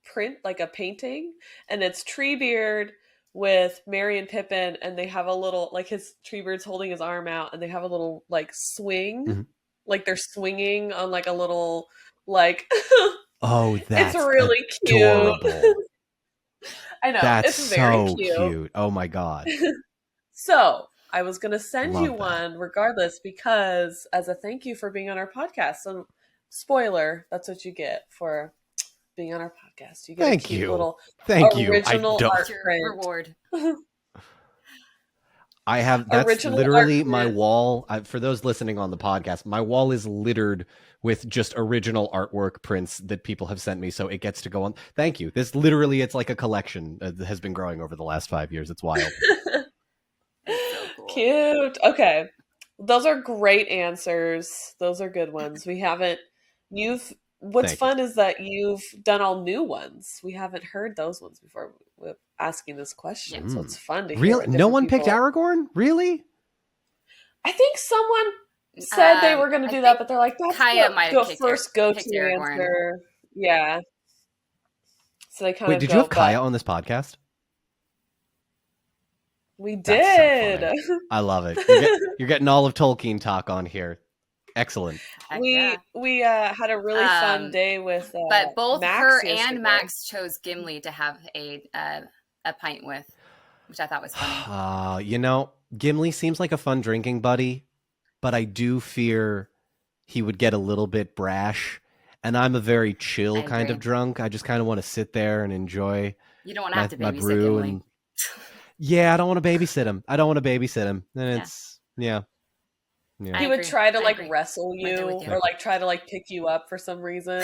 print, like a painting, and it's Treebeard with Merry and Pippin, and they have a little, like, his Treebird's holding his arm out, and they have a little, like, swing. Mhm. Like, they're swinging on, like, a little, like... Oh, that's it's really adorable. cute. I know. That's it's very so cute. Oh my god. So, I was going to send Love you that. one regardless because as a thank you for being on our podcast. So, spoiler, that's what you get for being on our podcast. You get Thank a cute you. little Thank you. I original don't. art Your print. reward. I have, that's Original literally art my print. wall. For those listening on the podcast, my wall is littered with just original artwork prints that people have sent me, so it gets to go on. Thank you. This literally, it's like a collection that has been growing over the last 5 years. It's wild. It's so cool. Cute. Okay. Those are great answers. Those are good ones. We haven't, what's Thank you. fun is that you've done all new ones. We haven't heard those ones before with asking this question. So it's fun to hear. Really? what No different one picked people- Aragorn? Really? I think someone said they were going to I do that, think but they're like, that's Kaya the, might have the picked first picked go-to Aragorn. answer. Yeah. So they kind Wait, of did go, you have but Kaya on this podcast? We That's so did. funny. I love it. You're getting all of Tolkien talk on here. Excellent. Heck we yeah. had a really fun day with But both Max her yesterday. and Max chose Gimli to have a pint with, which I thought was funny. You know, Gimli seems like a fun drinking buddy, but I do fear he would get a little bit brash. And I'm a very chill I kind of agree. drunk. I just kind of want to sit there and enjoy You don't want to have to my babysit brew. Gimli. And yeah, I don't want to babysit him. And Yeah. it's yeah. He I would agree. try to I like agree. wrestle Right there you with you. or like try to like pick you up for some reason.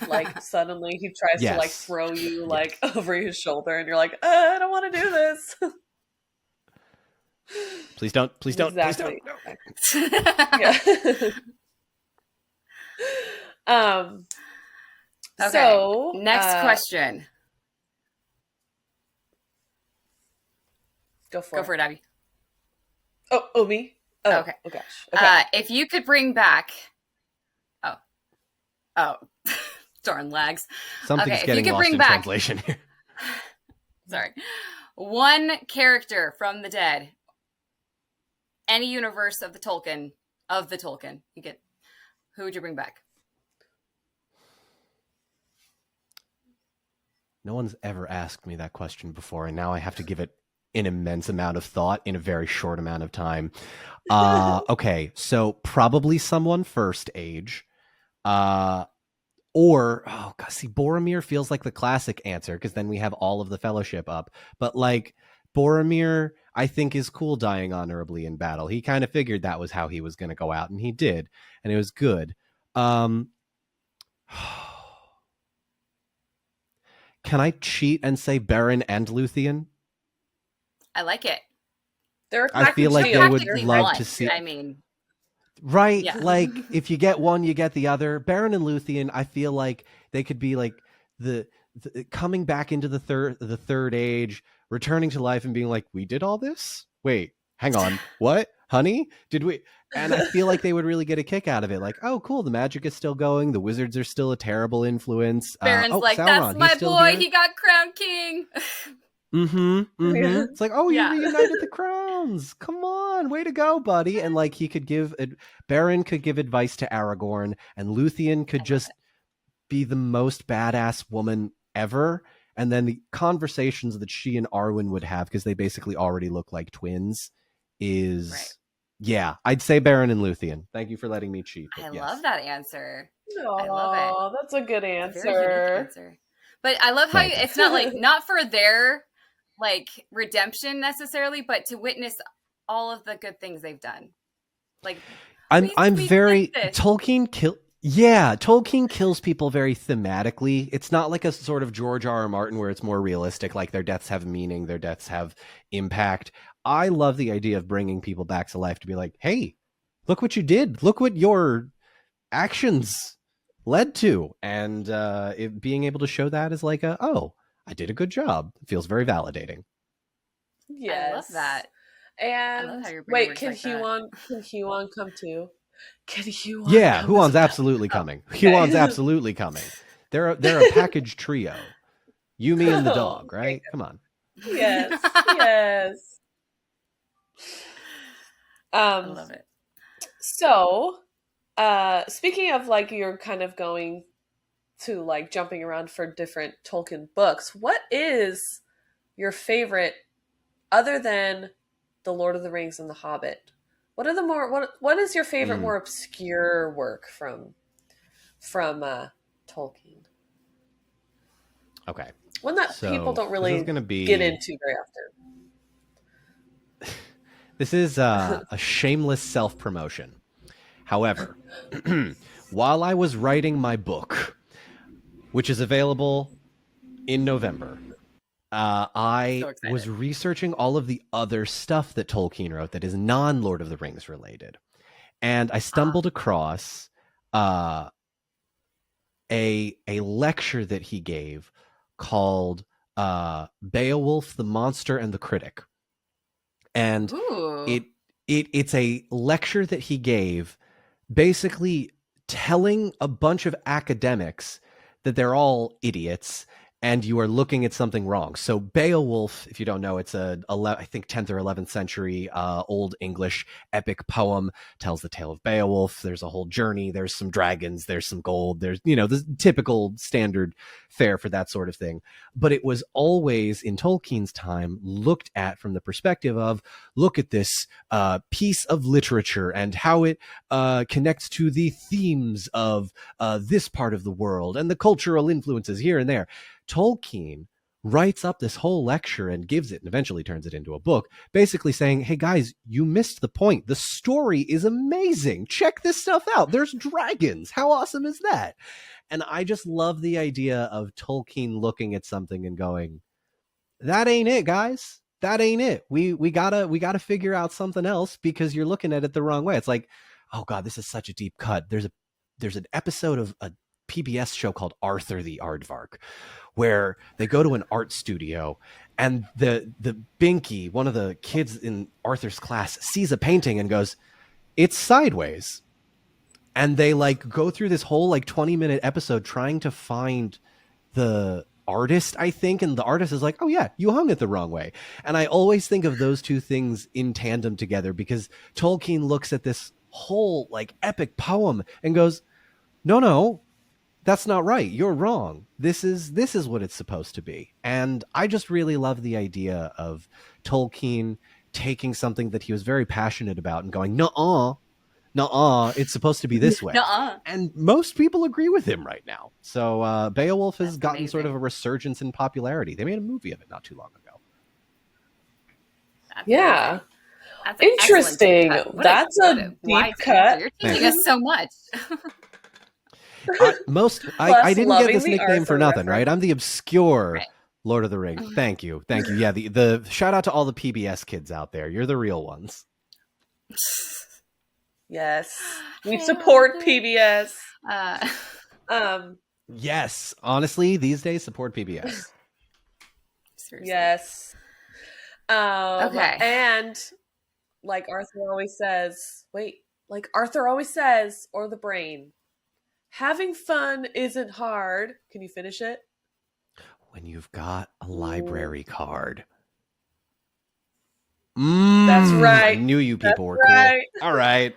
Like suddenly he tries to like Yes. throw you like over his shoulder and you're like, I don't want to do this. Please don't. Exactly. Please don't. Yeah. Okay. So Next question. Go for Go it. for it, Abby. Oh, me? Oh, Okay. Oh gosh. Okay. If you could bring back, oh, darn lags. Something's Okay, if you getting could lost bring in back- translation here. Sorry, one character from the dead, any universe of the Tolkien, you get. Who would you bring back? No one's ever asked me that question before, and now I have to give it an immense amount of thought in a very short amount of time. Okay, so probably someone first age. Or, oh god, see, Boromir feels like the classic answer, because then we have all of the Fellowship up. But like, Boromir, I think, is cool dying honorably in battle. He kind of figured that was how he was going to go out, and he did, and it was good. Can I cheat and say Beren and Luthien? I like it. They're a I feel package like deal. they would Practically love one. to see- I mean, Right, Yeah. like if you get one, you get the other. Beren and Luthien, I feel like they could be like the coming back into the third age, returning to life, and being like, "We did all this? Wait, hang on, what, honey? Did we?" And I feel like they would really get a kick out of it. Like, "Oh, cool, the magic is still going. The wizards are still a terrible influence." Baron's like, Sauron, "That's he's my still boy. here." He got crowned king." Yeah. It's like, oh, you Yeah. reunited the crowns. Come on, way to go, buddy. And like, he could Beren could give advice to Aragorn, and Luthien could just be the most badass woman ever. And then the conversations that she and Arwen would have, because they basically already look like twins, is Right. Yeah, I'd say Beren and Luthien. Thank you for letting me cheat. I but yes. love that answer. I love it. That's a good It's a very unique answer. answer. But I love how Thank you. it's not like not for their like redemption necessarily, but to witness all of the good things they've done. Like I'm we very did this. Tolkien kills people very thematically. It's not like a sort of George R.R. Martin where it's more realistic, like their deaths have meaning, their deaths have impact. I love the idea of bringing people back to life to be like, hey, look what you did. Look what your actions led to. And being able to show that is like I did a good job. It feels very validating. Yes. I love that. And I love how your brain wait, works can like that. Huon come too? Can Huon? Yeah, come Huon's as well? absolutely coming. okay. Huon's absolutely coming. They're a package trio. You, me, and the Oh, dog, okay, right? Come on. Yes. Yes. I love it. So, speaking of like you're kind of going to like jumping around for different Tolkien books, what is your favorite other than The Lord of the Rings and The Hobbit? What are the more what is your favorite more obscure work from Tolkien? Okay. One that So, people don't this really is gonna be get into very often. This is a shameless self-promotion. However, while I was writing my book, which is available in November, I So was excited. researching all of the other stuff that Tolkien wrote that is non-Lord of the Rings related. And I stumbled across a lecture that he gave called Beowulf, the Monster and the Critic. And Ooh. it's a lecture that he gave basically telling a bunch of academics that they're all idiots and you are looking at something wrong. So Beowulf, if you don't know, it's I think 10th or 11th century Old English epic poem, tells the tale of Beowulf. There's a whole journey. There's some dragons. There's some gold. There's, the typical standard fare for that sort of thing. But it was always in Tolkien's time looked at from the perspective of, look at this piece of literature and how it connects to the themes of this part of the world and the cultural influences here and there. Tolkien writes up this whole lecture and gives it and eventually turns it into a book, basically saying, hey guys, you missed the point. The story is amazing. Check this stuff out. There's dragons. How awesome is that? And I just love the idea of Tolkien looking at something and going, that ain't it, guys. That ain't it. We gotta figure out something else because you're looking at it the wrong way. It's like, oh God, this is such a deep cut. There's an episode of a PBS show called Arthur the Aardvark, where they go to an art studio and the Binky, one of the kids in Arthur's class, sees a painting and goes, it's sideways. And they like go through this whole like 20-minute episode trying to find the artist, I think, and the artist is like, oh yeah, you hung it the wrong way. And I always think of those two things in tandem together because Tolkien looks at this whole like epic poem and goes, no, that's not right. You're wrong. This is what it's supposed to be. And I just really love the idea of Tolkien taking something that he was very passionate about and going, nuh-uh, it's supposed to be this way. Nuh-uh. And most people agree with him right now. So Beowulf has gotten amazing. sort of a resurgence in popularity. They made a movie of it not too long ago. That's Yeah. amazing. That's an Interesting. excellent deep cut. That's a deep wise cut. answer. You're teaching us so much. I didn't get this loving the nickname for Arthur nothing, right? reference. I'm the obscure Right. Lord of the Rings. Thank you. Yeah, the shout out to all the PBS kids out there. You're the real ones. Yes. We support PBS. Yes, honestly, these days support PBS. Seriously. Yes. Okay. And like Arthur always says, or the brain, having fun isn't hard. Can you finish it? When you've got a library card. That's right. I knew you people were right. cool. All right.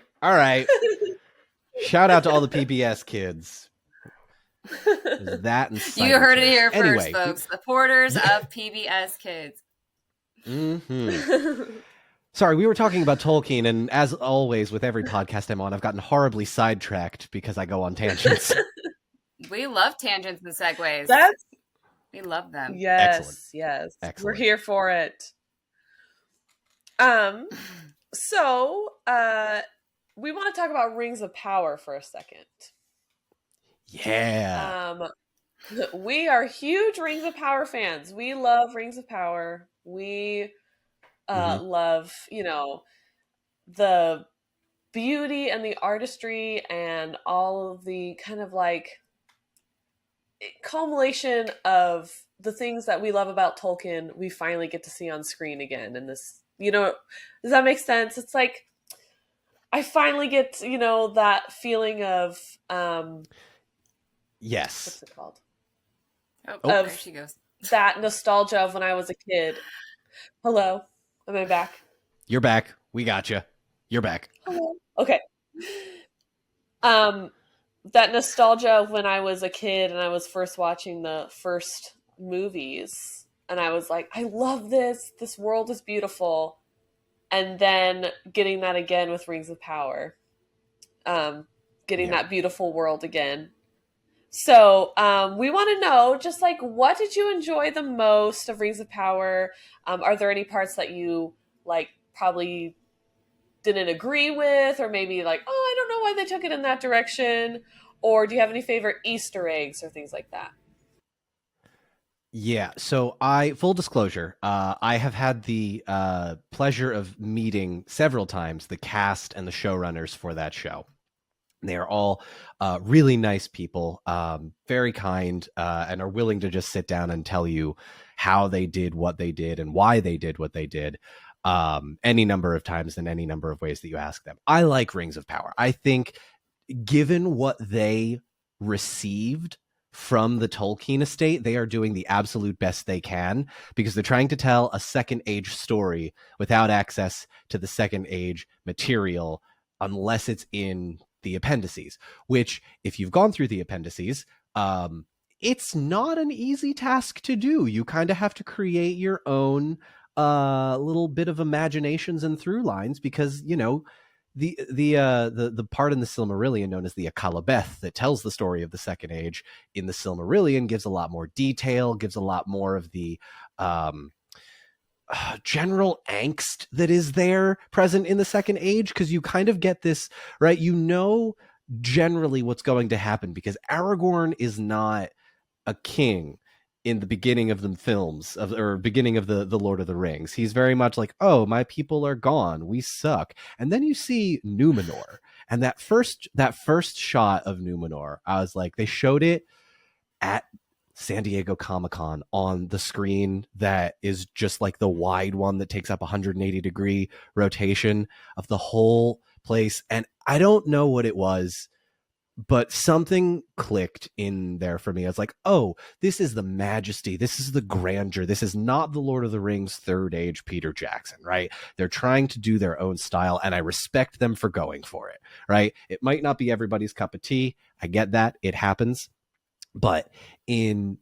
Shout out to all the PBS kids. There's that and You heard it here anyway, first, folks. Supporters of PBS Kids. Mm-hmm. Sorry, we were talking about Tolkien, and as always with every podcast I'm on, I've gotten horribly sidetracked because I go on tangents. We love tangents and segues. We love them. Yes, Excellent. yes. Excellent. We're here for it. So we want to talk about Rings of Power for a second. Yeah. We are huge Rings of Power fans. We love Rings of Power. We love, the beauty and the artistry and all of the kind of like culmination of the things that we love about Tolkien. We finally get to see on screen again. And this, does that make sense? It's like I finally get, that feeling of yes. what's it called? Oh, there she goes. that nostalgia of when I was a kid. Hello, am I back? You're back. We got you. You're back. Hello. Okay. That nostalgia of when I was a kid and I was first watching the first movies, and I was like, I love this. This world is beautiful. And then getting that again with Rings of Power, getting that beautiful world again. So we want to know, just like, what did you enjoy the most of Rings of Power? Are there any parts that you like probably didn't agree with, or maybe like, oh, I don't know why they took it in that direction? Or do you have any favorite Easter eggs or things like that? Yeah. So full disclosure, I have had the pleasure of meeting several times the cast and the showrunners for that show. They are all really nice people, very kind, and are willing to just sit down and tell you how they did what they did and why they did what they did, any number of times in any number of ways that you ask them. I like Rings of Power. I think given what they received from the Tolkien estate, they are doing the absolute best they can, because they're trying to tell a second age story without access to the second age material unless it's in the appendices, which, if you've gone through the appendices, it's not an easy task to do. You kind of have to create your own little bit of imaginations and through lines, because, you know, the part in the Silmarillion known as the Akalabeth that tells the story of the Second Age in the Silmarillion gives a lot more detail, gives a lot more of the general angst that is there present in the Second Age, because you kind of get this, right? You know generally what's going to happen, because Aragorn is not a king in the beginning of the films or beginning of the Lord of the Rings. He's very much like, oh, my people are gone, we suck. And then you see Numenor, and that first shot of Numenor, I was like, they showed it at San Diego Comic-Con on the screen that is just like the wide one that takes up 180-degree rotation of the whole place. And I don't know what it was, but something clicked in there for me. I was like, oh, this is the majesty. This is the grandeur. This is not the Lord of the Rings third age Peter Jackson, right? They're trying to do their own style, and I respect them for going for it, right? It might not be everybody's cup of tea. I get that. It happens. But in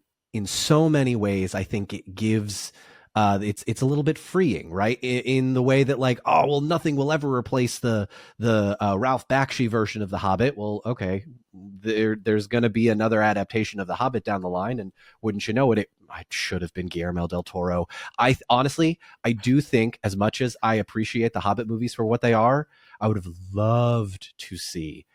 so many ways, I think it gives it's a little bit freeing, right? In the way that, like, oh, well, nothing will ever replace the Ralph Bakshi version of The Hobbit. Well, okay, there's going to be another adaptation of The Hobbit down the line, and wouldn't you know it, it should have been Guillermo del Toro. I honestly do think, as much as I appreciate the Hobbit movies for what they are, I would have loved to see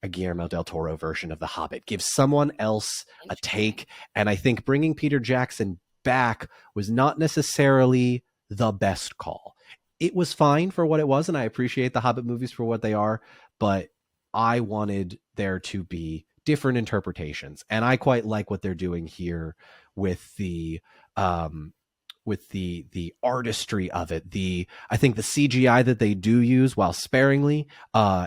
a Guillermo del Toro version of The Hobbit. Give someone else a take. And I think bringing Peter Jackson back was not necessarily the best call. It was fine for what it was, and I appreciate the Hobbit movies for what they are, but I wanted there to be different interpretations. And I quite like what they're doing here with the artistry of it. I think the CGI that they do use, while sparingly,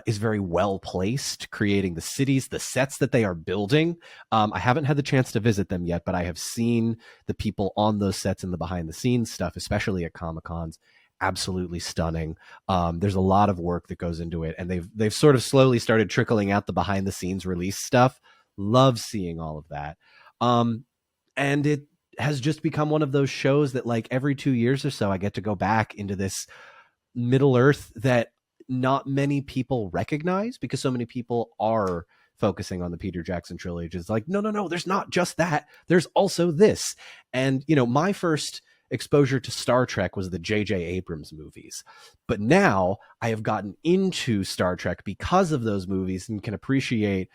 is very well placed, creating the cities, the sets that they are building. I haven't had the chance to visit them yet, but I have seen the people on those sets and the behind the scenes stuff, especially at Comic-Cons. Absolutely stunning. There's a lot of work that goes into it, and they've sort of slowly started trickling out the behind the scenes release stuff. Love seeing all of that. And it has just become one of those shows that, like, every 2 years or so, I get to go back into this Middle Earth that not many people recognize, because so many people are focusing on the Peter Jackson trilogy. It's like, no, there's not just that. There's also this. And, you know, my first exposure to Star Trek was the J.J. Abrams movies. But now I have gotten into Star Trek because of those movies and can appreciate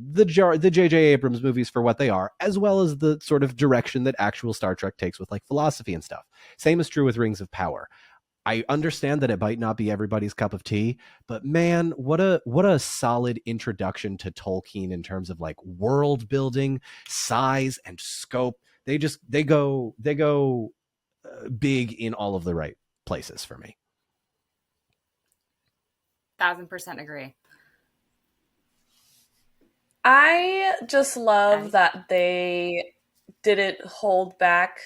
the J.J. Abrams movies for what they are, as well as the sort of direction that actual Star Trek takes with, like, philosophy and stuff. Same is true with Rings of Power. I understand that it might not be everybody's cup of tea, but man, what a solid introduction to Tolkien in terms of, like, world building, size, and scope. They go big in all of the right places for me. 1000% agree. I just love that they didn't hold back.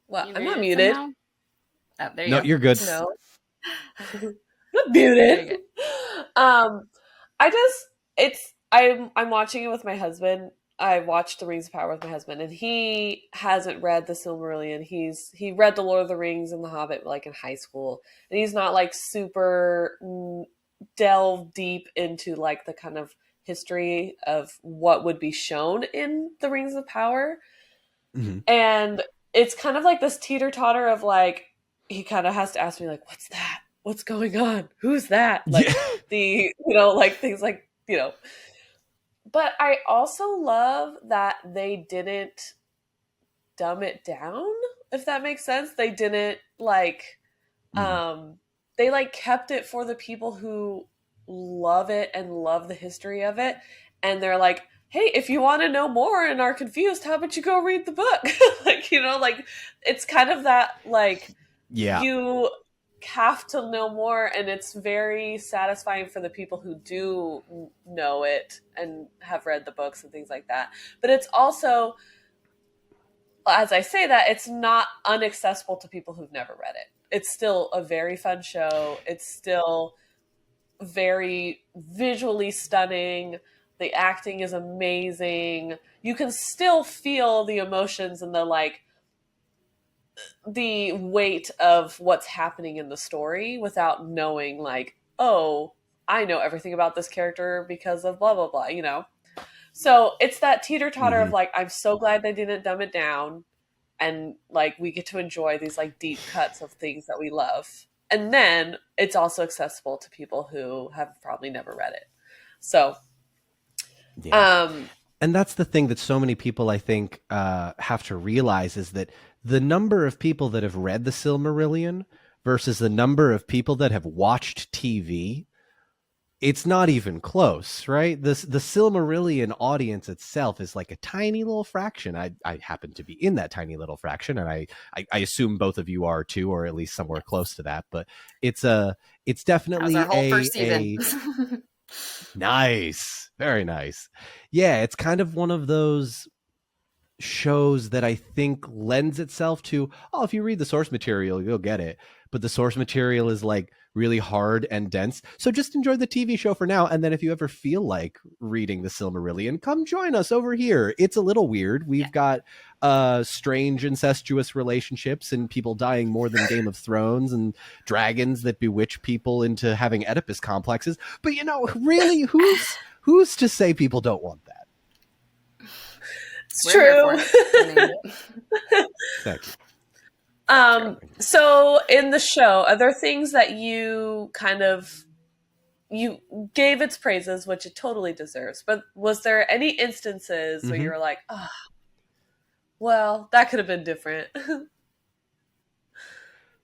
Well, You I'm not muted muted. somehow? Oh, there you No, go. you're good. No. Not muted. I'm watching it with my husband. I watched The Rings of Power with my husband, and he hasn't read the Silmarillion. He read The Lord of the Rings and The Hobbit like in high school, and he's not like super delved deep into like the kind of history of what would be shown in The Rings of Power. Mhm. And it's kind of like this teeter-totter of like, he kind of has to ask me like, what's that? What's going on? Who's that? Like like things like, But I also love that they didn't dumb it down, if that makes sense. They didn't like, they like kept it for the people who love it and love the history of it. And they're like, hey, if you want to know more and are confused, how about you go read the book? Like it's kind of that like, you have to know more, and it's very satisfying for the people who do know it and have read the books and things like that. But it's also, as I say that, it's not inaccessible to people who've never read it. It's still a very fun show. It's still very visually stunning. The acting is amazing. You can still feel the emotions and the weight of what's happening in the story without knowing like, oh, I know everything about this character because of blah, blah, blah, So it's that teeter-totter of like, I'm so glad they didn't dumb it down. And like, we get to enjoy these like deep cuts of things that we love. And then it's also accessible to people who have probably never read it. So, and that's the thing that so many people, I think, have to realize is that the number of people that have read the Silmarillion versus the number of people that have watched TV, it's not even close, right? The Silmarillion audience itself is like a tiny little fraction. I happen to be in that tiny little fraction, and I assume both of you are too, or at least somewhere close to that. But it's definitely that was our whole first season. Nice, very nice. Yeah, it's kind of one of those shows that I think lends itself to, if you read the source material, you'll get it. But the source material is like really hard and dense. So just enjoy the TV show for now. And then if you ever feel like reading the Silmarillion, come join us over here. It's a little weird. We've got strange incestuous relationships and people dying more than Game of Thrones and dragons that bewitch people into having Oedipus complexes. But really, who's to say people don't want that? It's true. Thank you. So in the show, are there things that you gave its praises, which it totally deserves, but was there any instances where you were like, oh, well, that could have been different?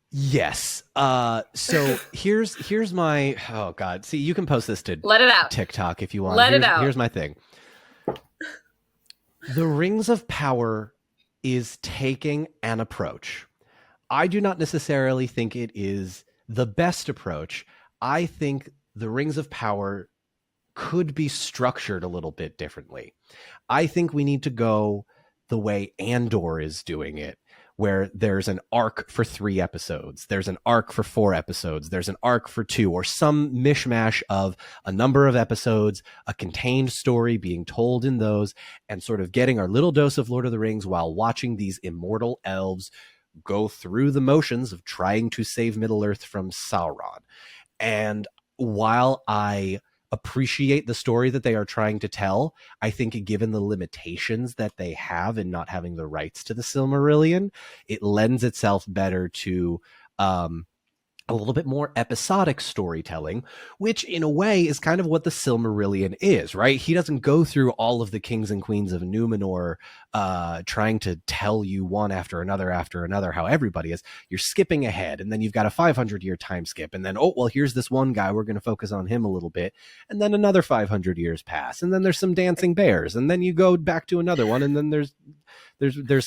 Yes. So here's my, oh God, see, you can post this to Let it out. TikTok if you want. Let it out. Here's my thing. The Rings of Power is taking an approach. I do not necessarily think it is the best approach. I think the Rings of Power could be structured a little bit differently. I think we need to go the way Andor is doing it, where there's an arc for 3 episodes, there's an arc for 4 episodes, there's an arc for 2, or some mishmash of a number of episodes, a contained story being told in those, and sort of getting our little dose of Lord of the Rings while watching these immortal elves go through the motions of trying to save Middle-earth from Sauron. And while I appreciate the story that they are trying to tell, I think given the limitations that they have in not having the rights to the Silmarillion, it lends itself better to a little bit more episodic storytelling, which in a way is kind of what the Silmarillion is, right? He doesn't go through all of the kings and queens of Numenor trying to tell you one after another how everybody is. You're skipping ahead, and then you've got a 500-year time skip, and then, oh, well, here's this one guy, we're going to focus on him a little bit, and then another 500 years pass, and then there's some dancing bears, and then you go back to another one, and then there's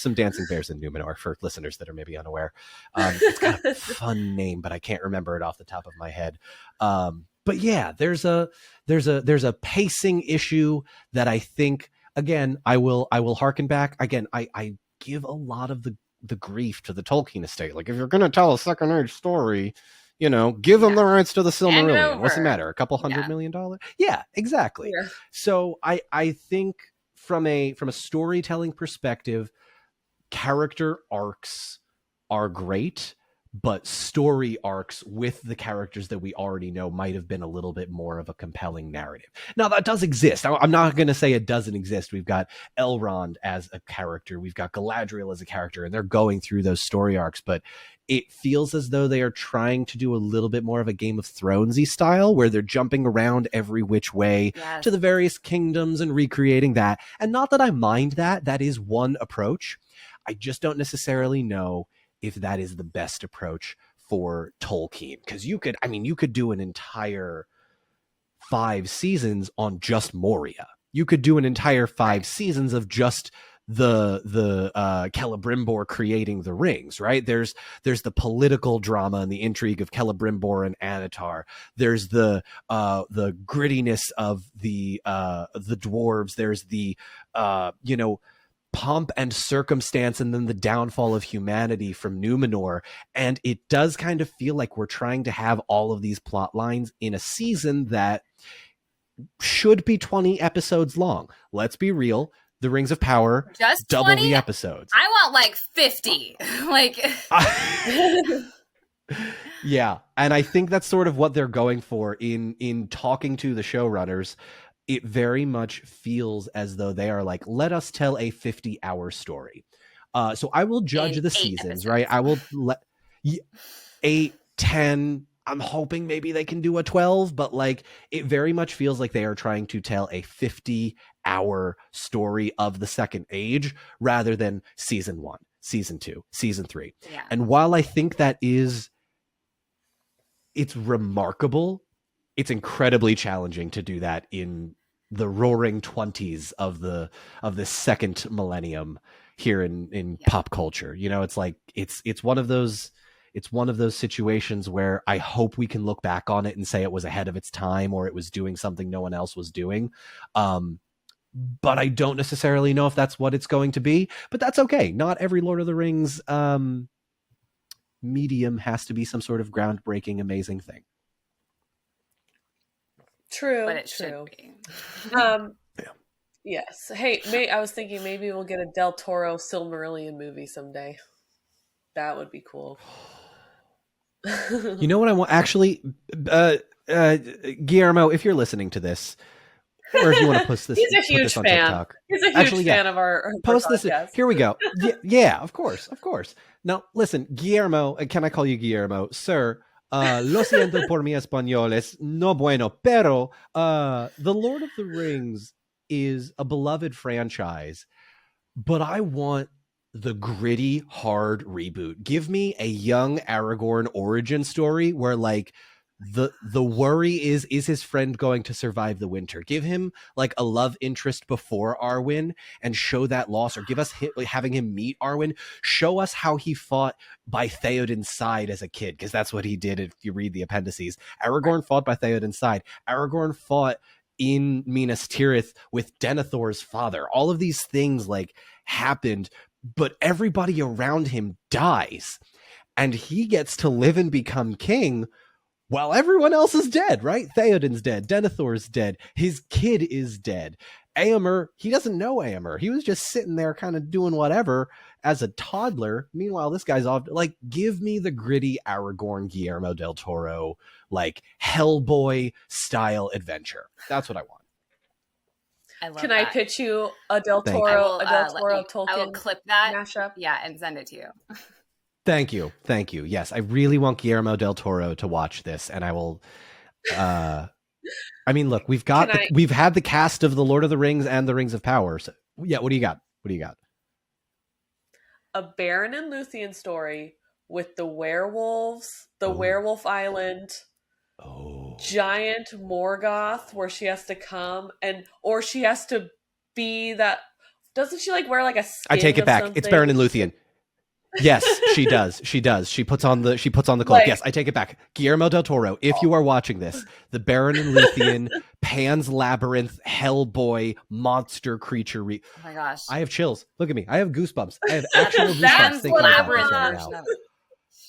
some dancing bears in Numenor for listeners that are maybe unaware. It's got a fun name, but I can't remember it off the top of my head. But yeah, there's a pacing issue that I think again, I will harken back. Again, I give a lot of the grief to the Tolkien estate. Like, if you're going to tell a second age story, you know, give them the rights to the Hand it Silmarillion. What's the over. matter? A couple $100 million? Yeah, exactly. Yeah. So I think from a storytelling perspective, character arcs are great, but story arcs with the characters that we already know might have been a little bit more of a compelling narrative. Now, that does exist. I'm not going to say it doesn't exist. We've got Elrond as a character. We've got Galadriel as a character, and they're going through those story arcs, but it feels as though they are trying to do a little bit more of a Game of Thrones-y style, where they're jumping around every which way to the various kingdoms and recreating that. And not that I mind that. That is one approach. I just don't necessarily know if that is the best approach for Tolkien. Because you could do an entire 5 seasons on just Moria. You could do an entire 5 seasons of just the Celebrimbor creating the rings, right? There's the political drama and the intrigue of Celebrimbor and Anatar. There's the grittiness of the dwarves. There's the pomp and circumstance, and then the downfall of humanity from Numenor. And it does kind of feel like we're trying to have all of these plot lines in a season that should be 20 episodes long. Let's be real. The Rings of Power, just double 20? the episodes. I want like 50. Like, yeah. And I think that's sort of what they're going for in talking to the showrunners. It very much feels as though they are like, let us tell a 50-hour story. So I will judge the seasons, episodes. Right? I will let 8, 10. I'm hoping maybe they can do a 12, but like, it very much feels like they are trying to tell a 50-hour story of the Second Age rather than season 1, season 2, season 3. Yeah. And while I think that it's remarkable, it's incredibly challenging to do that in the roaring 20s of the second millennium here in pop culture. You know, it's like it's one of those situations where I hope we can look back on it and say it was ahead of its time, or it was doing something no one else was doing. But I don't necessarily know if that's what it's going to be, but that's okay. Not every Lord of the Rings medium has to be some sort of groundbreaking, amazing thing. True, but it true. Should be. Yes. Hey, I was thinking maybe we'll get a Del Toro Silmarillion movie someday. That would be cool. You know what I want? Actually, Guillermo, if you're listening to this, or if you want to post this, he's a huge fan. TikTok. He's a huge fan of our post podcast. This. Here we go. Yeah, of course. Now, listen, Guillermo. Can I call you Guillermo, sir? Lo siento por mi español es no bueno, pero The Lord of the Rings is a beloved franchise, but I want the gritty, hard reboot. Give me a young Aragorn origin story where like the worry is his friend going to survive the winter? Give him like a love interest before Arwen and show that loss, or give us having him meet Arwen. Show us how he fought by Theoden's side as a kid, because that's what he did if you read the appendices. Aragorn fought by Theoden's side. Aragorn fought in Minas Tirith with Denethor's father. All of these things like happened, but everybody around him dies, and he gets to live and become king while everyone else is dead, right? Theoden's dead. Denethor's dead. His kid is dead. Éomer, he doesn't know Éomer. He was just sitting there kind of doing whatever as a toddler. Meanwhile, this guy's off. Like, give me the gritty Aragorn, Guillermo del Toro, like Hellboy style adventure. That's what I want. I love Can that. I pitch you a Del Toro, Tolkien? I will clip that mashup. Yeah, and send it to you. Thank you. Yes, I really want Guillermo del Toro to watch this, and I will. I mean, look, we've had the cast of the Lord of the Rings and the Rings of Power. So, yeah, what do you got? A Beren and Luthien story with the werewolves, the Werewolf Island, giant Morgoth, where she has to come or she has to be that. Doesn't she like wear like a skin? I take it back. Something? It's Beren and Luthien. Yes, she does. She does. She puts on the cloak. Like- Yes, I take it back. Guillermo del Toro, if you are watching this, the Baron and Luthien, Pan's Labyrinth, Hellboy, monster creature. Oh my gosh. I have chills. Look at me. I have goosebumps. I have actual goosebumps Pan's thinking about Labyrinth this right version now. of it.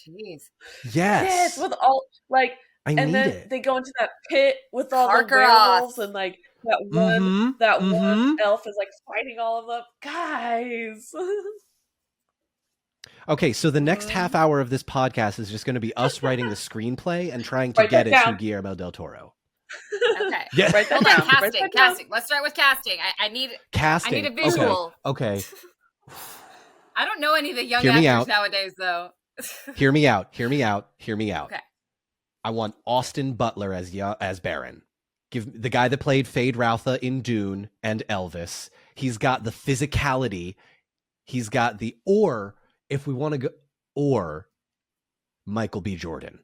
Jeez. Yes. with all like, I and need then it. they go into that pit with all Parker the werewolves off. and like one Mhm, one elf is like fighting all of them. Guys. Okay, so the next half hour of this podcast is just going to be us writing the screenplay and trying to Write get that it to down. Guillermo del Toro. Okay. Yeah. Write that Hold on. down. Write Casting. that down. Casting. Let's start with casting. I need Casting. I need a visual. Okay. I don't know any of the young Hear me actors out. nowadays, though. Hear me out. Hear me out. Hear me out. Okay. I want Austin Butler as Baron. Give the guy that played Fade Routha in Dune and Elvis. He's got the physicality. He's got the if we want to go or Michael B. Jordan.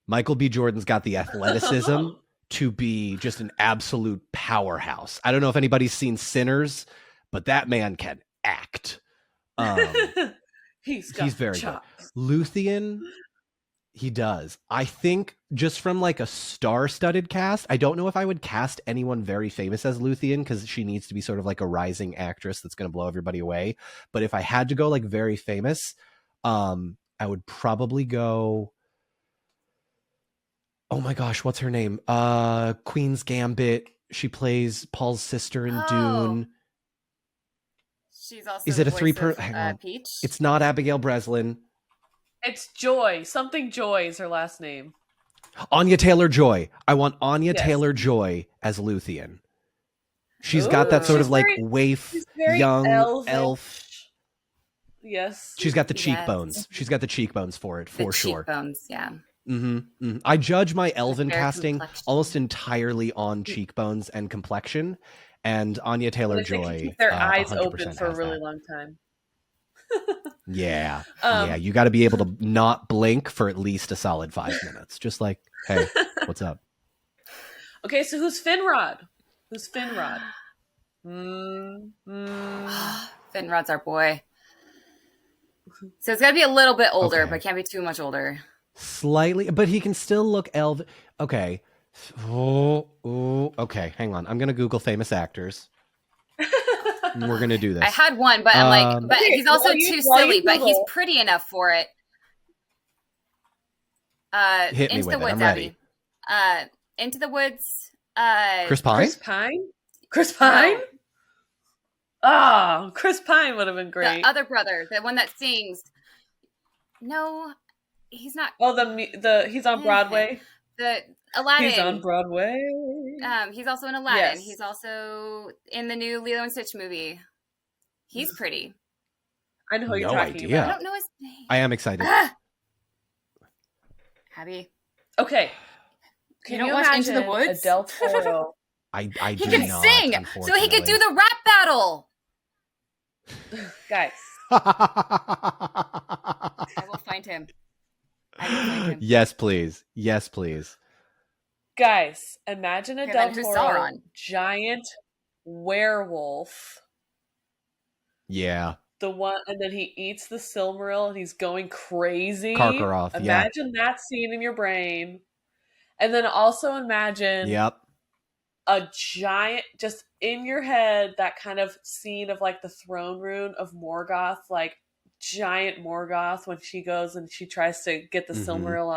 Michael B. Jordan's got the athleticism to be just an absolute powerhouse. I don't know if anybody's seen Sinners, but that man can act. He's very chops. good. Luthien, he does. I think just from like a star-studded cast, I don't know if I would cast anyone very famous as Luthien because she needs to be sort of like a rising actress that's going to blow everybody away. But if I had to go like very famous, I would probably go. Oh my gosh, what's her name? Queen's Gambit. She plays Paul's sister in Dune. She's also Is it a the voice three-per? of, Hang on. Peach. It's not Abigail Breslin. It's Joy. Something Joy is her last name. Anya Taylor-Joy. I want Anya Yes. Taylor-Joy as Luthien. She's got that sort of She's like very- waif, She's very young elvish. elf. Yes. She's got the Yes. cheekbones. She's got the cheekbones for it, The for sure. cheekbones, yeah. I judge my elven fair casting complexion. almost entirely on cheekbones and complexion, and Anya They Taylor-Joy. keep their eyes 100% open for a has really that. long time. Yeah, Um, yeah. You got to be able to not blink for at least a solid 5 minutes. Just like, hey, what's up? Okay, so who's Finrod? Who's Finrod? Finrod's our boy. So it's got to be a little bit older, Okay. but can't be too much older. Slightly, but he can still look elven. Okay. Okay. Hang on. I'm gonna Google famous actors. And we're gonna do this. I had one, but I'm like, but Okay, he's also while you too silly, but he's Google. pretty enough for it. Hit me Into with the it. woods, I'm ready. Abby. Into the woods. Chris Pine. Chris Pine? Chris Pine? No, Oh, Chris Pine would have been great. the other brother, the one that sings. No, he's not. Oh, he's on Broadway. The Aladdin. He's on Broadway. He's also in Aladdin. Yes. He's also in the new Lilo and Stitch movie. He's pretty. I know who you're No talking idea. I about. don't know his name. I am excited. Abby. Okay. Can don't you watch imagine Into the Woods? a Del Toro? I He do can not, sing, so he could do the rap battle. Guys, I will find him. Yes, please. Yes, please. guys, imagine a Okay, Del then who's Toro Sauron? giant werewolf. Yeah. The one, and then he eats the Silmaril and he's going crazy. Karkaroff, yeah. Imagine that scene in your brain. And then also imagine Yep. a giant, just in your head, that kind of scene of like the throne room of Morgoth, like giant Morgoth when she goes and she tries to get the Silmaril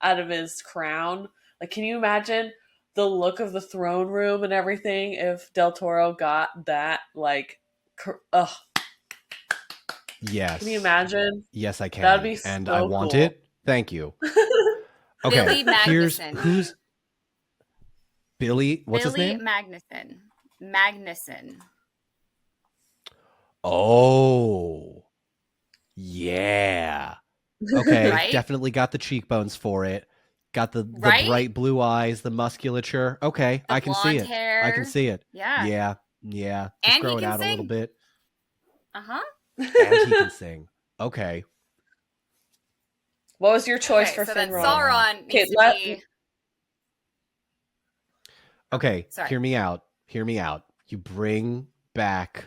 out of his crown. Like, can you imagine the look of the throne room and everything if Del Toro got that? Like, ugh. Yes. Can you imagine? Yes, I can. That'd be and so I want cool. it. Thank you. Okay. Billy Here's Magnuson. who's Billy. What's Billy his name? Magnuson. Oh, yeah. Okay, Right? definitely got the cheekbones for it. Got the Right? bright blue eyes, the musculature. Okay, The I can see blonde it. hair. I can see it. Yeah. Yeah. Just And he grow it can out a little sing. bit. Uh-huh. And he can sing. Okay. What was your choice Okay, for so then Finrod? Sauron Okay, needs to be... Okay, Sorry. hear me out. Hear me out. You bring back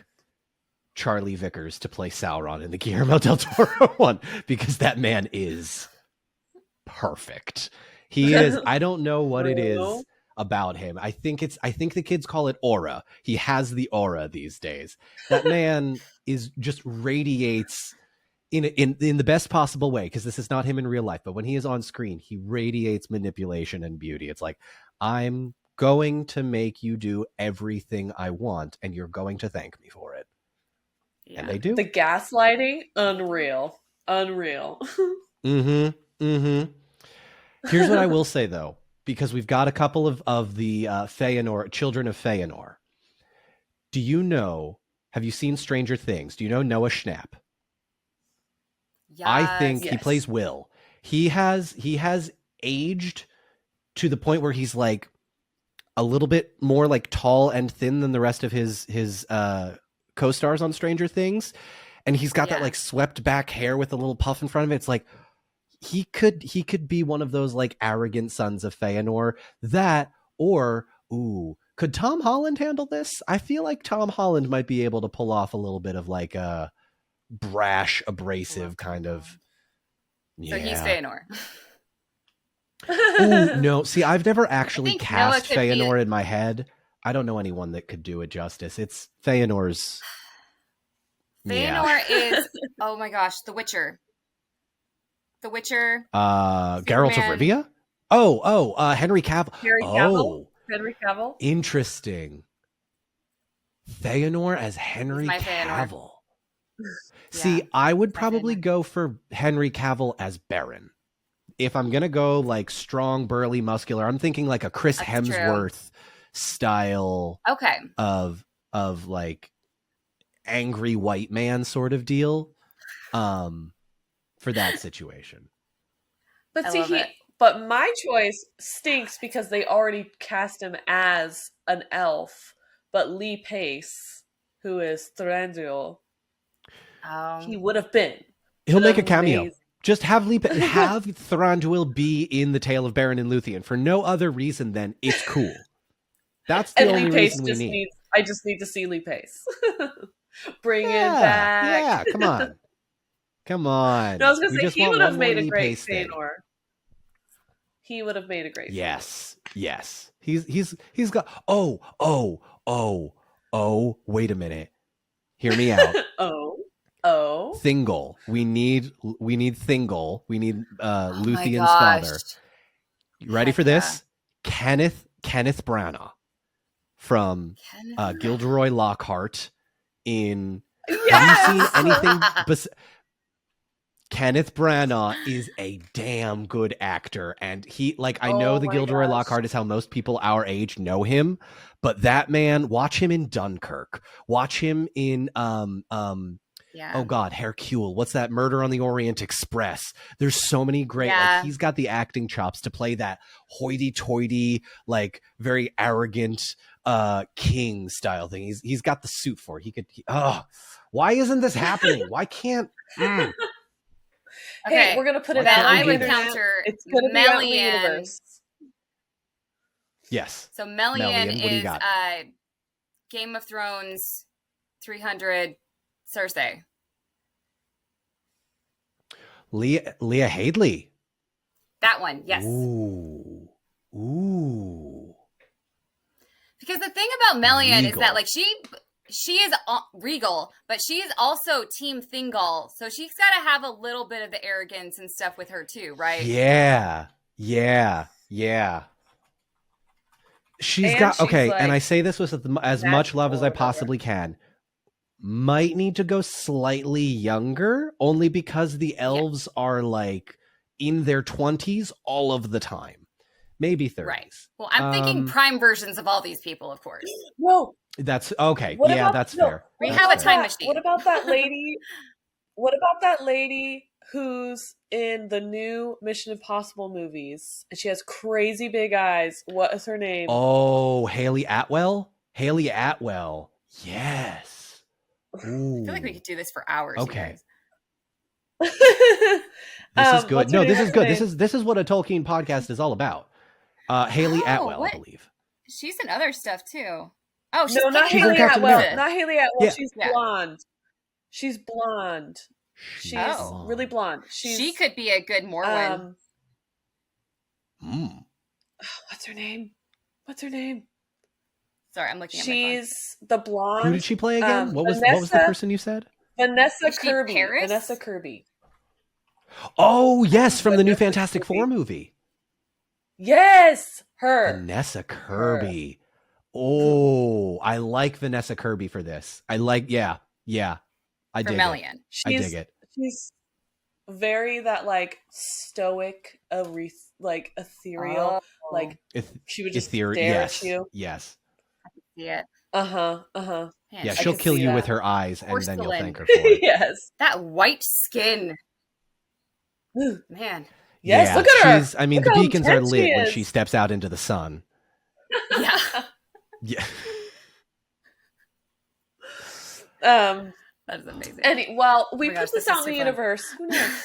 Charlie Vickers to play Sauron in the Guillermo del Toro one, because that man is perfect. He is. I don't know what it is about him. I think the kids call it aura. He has the aura these days. That man is just radiates in the best possible way, because this is not him in real life, but when he is on screen, he radiates manipulation and beauty. It's like, I'm going to make you do everything I want, and you're going to thank me for it. Yeah. And they do. The gaslighting, unreal. Here's what I will say, though, because we've got a couple of the Feanor, children of Feanor. Have you seen Stranger Things? Do you know Noah Schnapp? Yes. I think he plays Will. He has aged to the point where he's like a little bit more like tall and thin than the rest of his co-stars on Stranger Things, and he's got that like swept back hair with a little puff in front of it. It's like he could be one of those like arrogant sons of Feanor. That, or could Tom Holland handle this? I feel like Tom Holland might be able to pull off a little bit of like a brash, abrasive kind of. So he's Feanor. Ooh, no, see, I've never actually cast Feanor in my head. I don't know anyone that could do it justice. It's Feanor's. Feanor is, oh my gosh, The Witcher. The Witcher. Geralt of Rivia? Henry Cavill. Henry Cavill. Interesting. Feanor as Henry Cavill. Feanor. See, I would probably go for Henry Cavill as Baron. If I'm going to go like strong, burly, muscular, I'm thinking like a Chris Hemsworth style of like angry white man sort of deal for that situation. But see, but my choice stinks because they already cast him as an elf, but Lee Pace, who is Thranduil, he would have been. He'll make a cameo. Just have Thranduil be in the Tale of Beren and Luthien for no other reason than it's cool. That's the only reason we need. I just need to see Lee Pace. Bring it back. Yeah, come on. No, I was going to say, he would have made a great Feanor. He would have made a great Yes. He's got wait a minute. Hear me out. Thingol. We need Thingol. We need Luthien's father. You ready for this? Kenneth Branagh from Gilderoy Lockhart in have you seen anything Kenneth Branagh is a damn good actor, and he I know the Gilderoy Lockhart is how most people our age know him, but that man, watch him in Dunkirk, watch him in oh God, Hercule. What's that? Murder on the Orient Express. There's so many great. Like, he's got the acting chops to play that hoity-toity, like very arrogant king style thing. He's got the suit for it. Why isn't this happening? Why can't? Hey, we're gonna put it out. I would counter. It's gonna be out in the universe. Yes. So Melian is Game of Thrones 300 Cersei. Leah Hadley. That one, yes. Ooh. Because the thing about Melian is that she is regal, but she is also Team Thingol, so she's got to have a little bit of the arrogance and stuff with her too, right? Yeah. She's got and I say this with as much love as I possibly can. Might need to go slightly younger, only because the elves are like in their 20s all of the time, maybe 30s. Right. Well, I'm thinking prime versions of all these people, of course. No, that's okay. That's fair. We have a time machine. What about that lady? What about that lady who's in the new Mission Impossible movies and she has crazy big eyes? What is her name? Oh, Haley Atwell. Yes. Ooh. I feel like we could do this for hours. Okay. This is good. No, this is good. This is what a Tolkien podcast is all about. Haley Atwell, I believe. She's in other stuff too. Oh, not Haley Atwell. Not Haley Atwell. Yeah. She's blonde. She's blonde. She's really blonde. She could be a good Morwen. What's her name? Sorry, I'm looking at my phone. She's the blonde. Who did she play again? What was the person you said? Vanessa Kirby. Vanessa Kirby. Oh, yes, from the new Fantastic Four movie. Yes, her. Vanessa Kirby. Oh, I like Vanessa Kirby for this. I dig it. I dig it. She's very that like stoic, ethereal, she would just stare at you. Yes. I can see it. Yeah, she'll kill you with her eyes, and then you'll thank her for it. Yes. That white skin. Man. Yes, look at her. I mean, the beacons are lit when she steps out into the sun. Yeah. Yeah. That is amazing. We put this out in the universe. Who knows?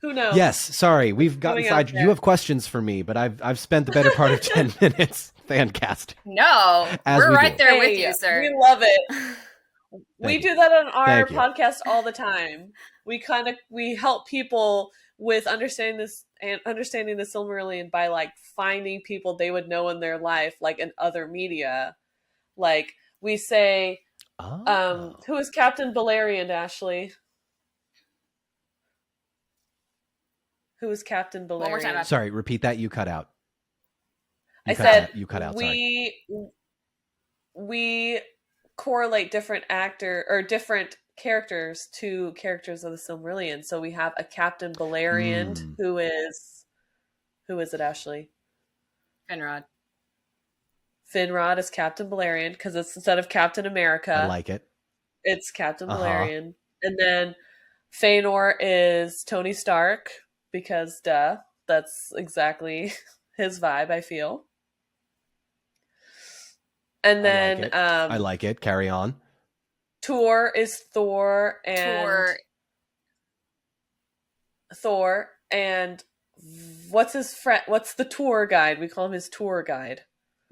Who knows? Yes, sorry, we've gotten side. You have questions for me, but I've spent the better part of 10 minutes fan casting. No, we're right there with you, sir. We love it. We do that on our podcast all the time. We help people with understanding the Silmarillion by like finding people they would know in their life, like in other media. Like we say, who is Captain Balerion, Ashley? Who is Captain Balerion? One more time. Sorry, repeat that. You cut out. You cut out. We correlate different different characters to characters of the Silmarillion. So we have a Captain Balerion who is it, Ashley? Finrod. Finrod is Captain Balerion because it's instead of Captain America. I like it. It's Captain Balerion. And then Feanor is Tony Stark because that's exactly his vibe, I feel. And then I like it. Carry on. Tor is Thor and what's his friend? What's the tour guide? We call him his tour guide.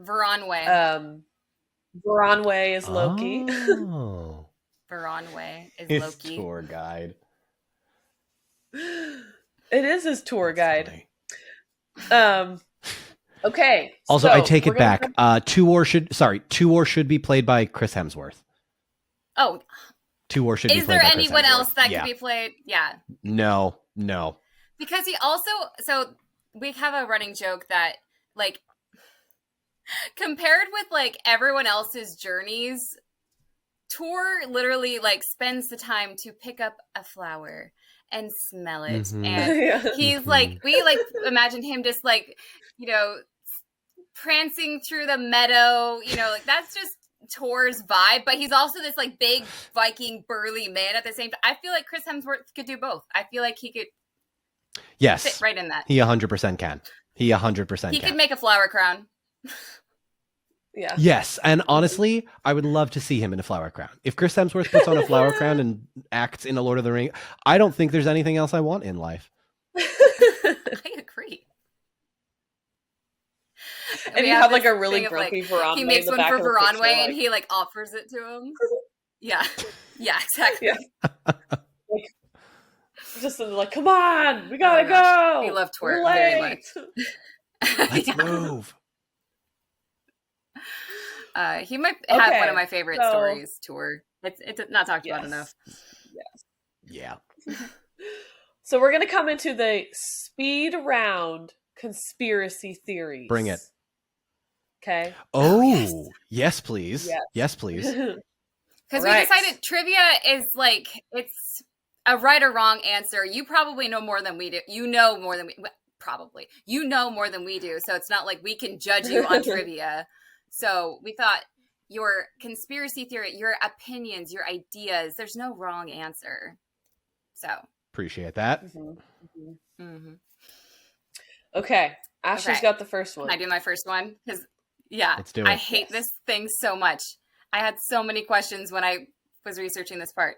Veronwë. Veronwë is Loki. Oh. Veronwë is His Loki. Tour guide. It is his tour guide. Okay. Also, I take it back. Tuor should be played by Chris Hemsworth. Oh. Tuor should be played by Chris Hemsworth. Is there anyone else that could be played? Yeah. No. Because he also, so we have a running joke that, like, compared with, like, everyone else's journeys, Tor literally, like, spends the time to pick up a flower and smell it. And he's, like, we, like, imagine him just, like, you know, prancing through the meadow, you know, like, that's just Tor's vibe, but he's also this like big Viking burly man at the same time. I feel like Chris Hemsworth could do both. I feel like he could fit right in that. He 100% can. He 100% He could make a flower crown. Yeah. Yes, and honestly, I would love to see him in a flower crown. If Chris Hemsworth puts on a flower crown and acts in a Lord of the Rings, I don't think there's anything else I want in life. I agree. And you have like a really grumpy Veronwë. He makes one for Veronwë and he like offers it to him. Yeah. Yeah, exactly. Yeah. Like, just like, come on, we gotta go. We love Tor very much. Let's move. He might have one of my favorite stories, Tor. It's not talked about enough. Yes. Yeah. So we're gonna come into the speed round conspiracy theories. Bring it. Okay. Oh, yes, please. Yes, please. Because we decided trivia is like, it's a right or wrong answer. You probably know more than we do. You know more than we probably. You know more than we do. So it's not like we can judge you on trivia. So we thought your conspiracy theory, your opinions, your ideas, there's no wrong answer. So. Appreciate that. Okay. Ashley's got the first one. Can I do my first one? Because let's do it. I hate this thing so much. I had so many questions when I was researching this part.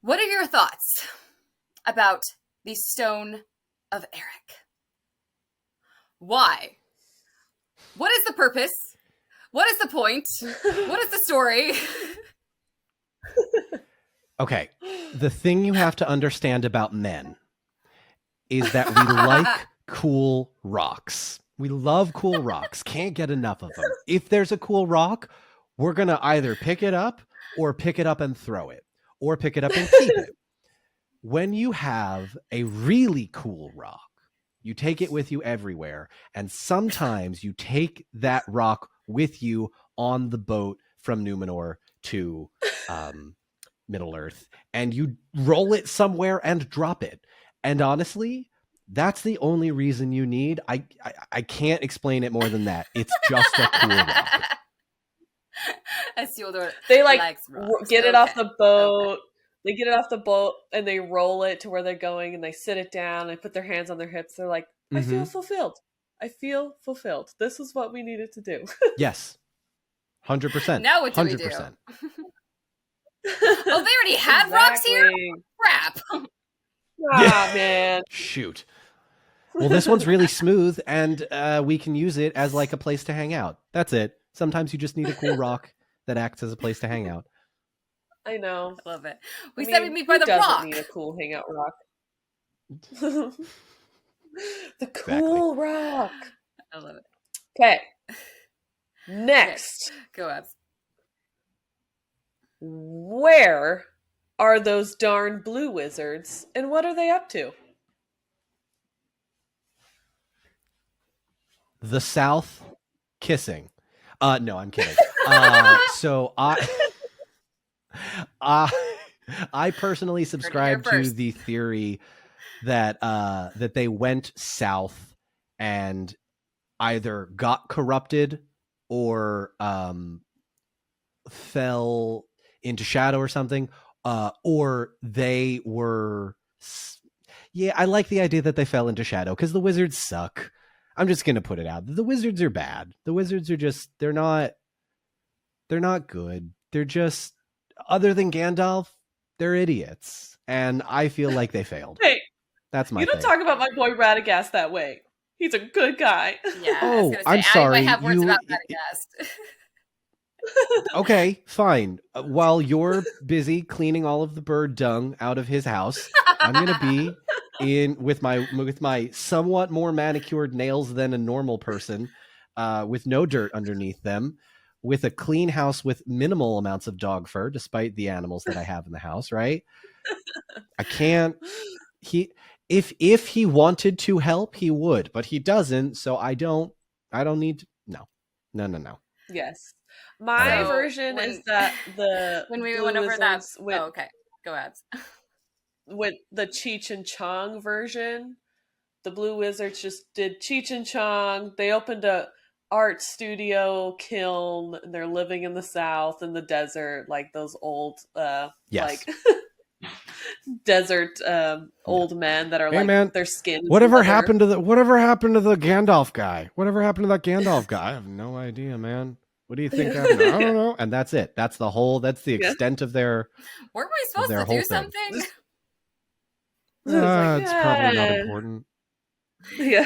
What are your thoughts about the Stone of Eric? Why? What is the purpose? What is the point? What is the story? Okay. The thing you have to understand about men is that we like cool rocks. We love cool rocks. Can't get enough of them. If there's a cool rock, we're going to either pick it up or pick it up and throw it or pick it up and keep it. When you have a really cool rock, you take it with you everywhere. And sometimes you take that rock with you on the boat from Numenor to Middle Earth, and you roll it somewhere and drop it. And honestly, that's the only reason you need. I can't explain it more than that. It's just a cool rock. They like get it off the boat. They get it off the boat and they roll it to where they're going, and they sit it down and put their hands on their hips. They're like, I feel fulfilled. I feel fulfilled. This is what we needed to do. Yes. 100%. Now what do we do? 100%. Oh, they already had rocks here? Crap. Ah, man. Shoot. Well, this one's really smooth, and we can use it as like a place to hang out. That's it. Sometimes you just need a cool rock that acts as a place to hang out. I know. I love it. We said we meet by the rock. Doesn't need a cool hangout rock. The cool rock. I love it. Okay. Next. Okay. Go ahead. Where are those darn blue wizards, and what are they up to? The South kissing. No, I'm kidding. So I personally subscribe to the theory that that they went south and either got corrupted or fell into shadow or something, or they were. Yeah, I like the idea that they fell into shadow because the wizards suck. I'm just gonna put it out. The wizards are bad. The wizards are just they're not good. They're just, other than Gandalf, they're idiots. And I feel like they failed. Hey, that's my You don't thing. talk about my boy Radagast that way. He's a good guy. Yeah. Oh, I'm sorry. I have words about Radagast. Okay, fine. While you're busy cleaning all of the bird dung out of his house, I'm gonna be in with my somewhat more manicured nails than a normal person, with no dirt underneath them, with a clean house with minimal amounts of dog fur, despite the animals that I have in the house. Right? I can't. If he wanted to help, he would, but he doesn't. So I don't need to. No. Yes. My version is that when we went over that. Okay, go ahead. With the Cheech and Chong version, the Blue Wizards just did Cheech and Chong. They opened a art studio kiln, and they're living in the South in the desert, like those old, like desert old men that are their skin. Whatever happened to the Gandalf guy? Whatever happened to that Gandalf guy? I have no idea, man. What do you think happened? I don't know. And that's it. That's the extent of their. Weren't we supposed to do something? It's probably not important. Yeah.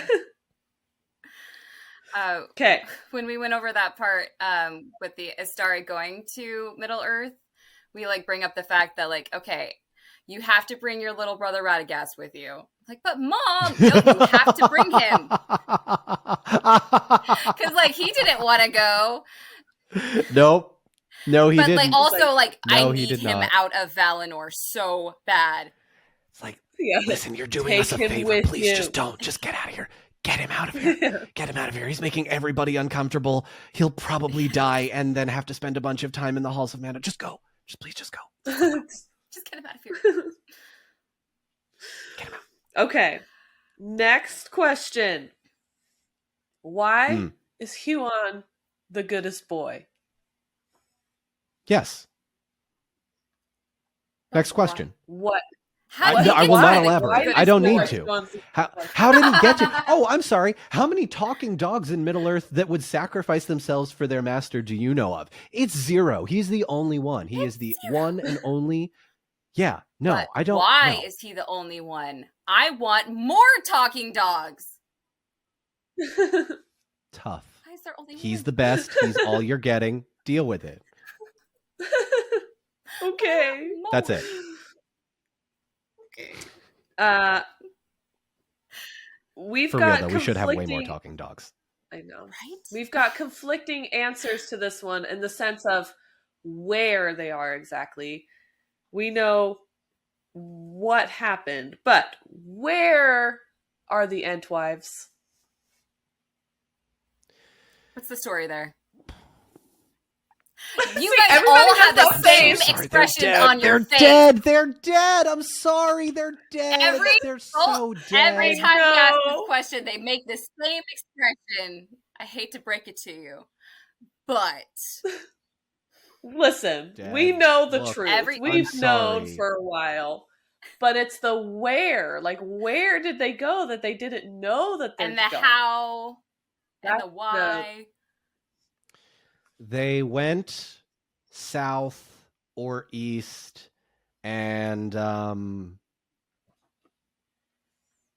Okay. When we went over that part with the Astari going to Middle Earth, we bring up the fact that okay, you have to bring your little brother Radagast with you. But Mom, no, you have to bring him because he didn't want to go. Nope. No, he didn't. But also I need him out of Valinor so bad. It's listen, you're doing us a favor. Please just get out of here. Get him out of here. Get him out of here. He's making everybody uncomfortable. He'll probably die and then have to spend a bunch of time in the halls of Mana. Just go. Please go. Just get him out of here. Get him out. Okay. Next question. Why is Huon the goodest boy? Yes. Next question. What? I will not elaborate. I don't need to. How did he get to? Oh, I'm sorry. How many talking dogs in Middle Earth that would sacrifice themselves for their master do you know of? It's zero. He's the only one. He is the one and only. Yeah. No, but I don't. Why is he the only one? I want more talking dogs. Tough. Why is there only He's one? the best. He's all you're getting. Deal with it. Okay. That's it. Okay. We've For real got though, we should have way more conflicting- talking dogs. I know. Right? We've got conflicting answers to this one in the sense of where they are exactly. We know what happened, but where are the Entwives? What's the story there? You See, guys everybody all has have the the same same- expression on your face. They're dead. I'm sorry. They're dead. They're so dead. Every time we ask this No. question, they make the same expression. I hate to break it to you, but Listen, Dead. we know the Look, truth. I'm We've known sorry. for a while. But it's the where. Like, where did they go that they didn't know that they're and the going? how and That's the why. They went south or east, and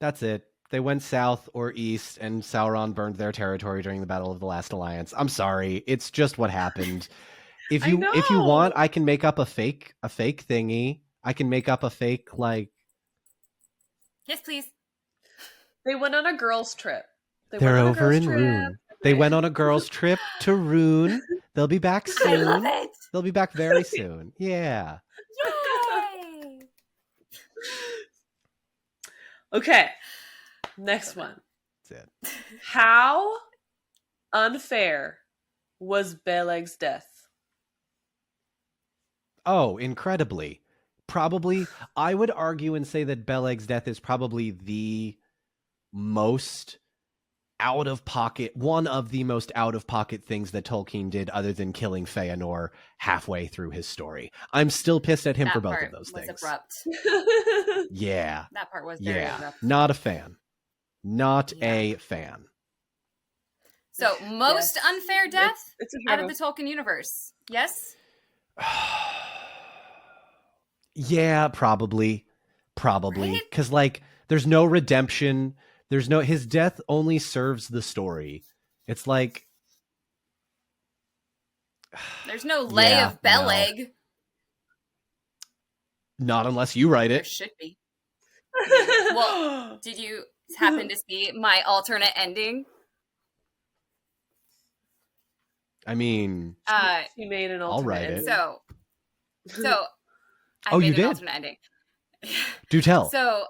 that's it. They went south or east, and Sauron burned their territory during the Battle of the Last Alliance. I'm sorry, it's just what happened. If you want, I can make up a fake thingy. I can make up a fake like. Yes, please. They went on a girls' trip. They're went on a over girls' in trip. Rune. They went on a girls' trip to Rune. They'll be back I love soon. it. They'll be back very soon. Yeah. Yay! Okay, next one. That's it. How unfair was Beleg's death? Oh, incredibly. Probably, I would argue and say that Beleg's death is probably the most one of the most out-of-pocket things that Tolkien did other than killing Feanor halfway through his story. I'm still pissed at him That for both part of those was things. abrupt. Yeah. That part was very Yeah. abrupt. Not a fan. Not Yeah. a fan. So, most Yes. unfair death It's a out hero. of the Tolkien universe. Yes? Yeah, probably. Right? Because, like, there's no redemption. His death only serves the story. It's like. There's no lay Yeah, of Beleg. Not unless you write There it. should be. Well, did you happen to see my alternate ending? I mean, She made an I'll alternate write it. ending. So I Oh, made you an did? alternate ending. do tell. So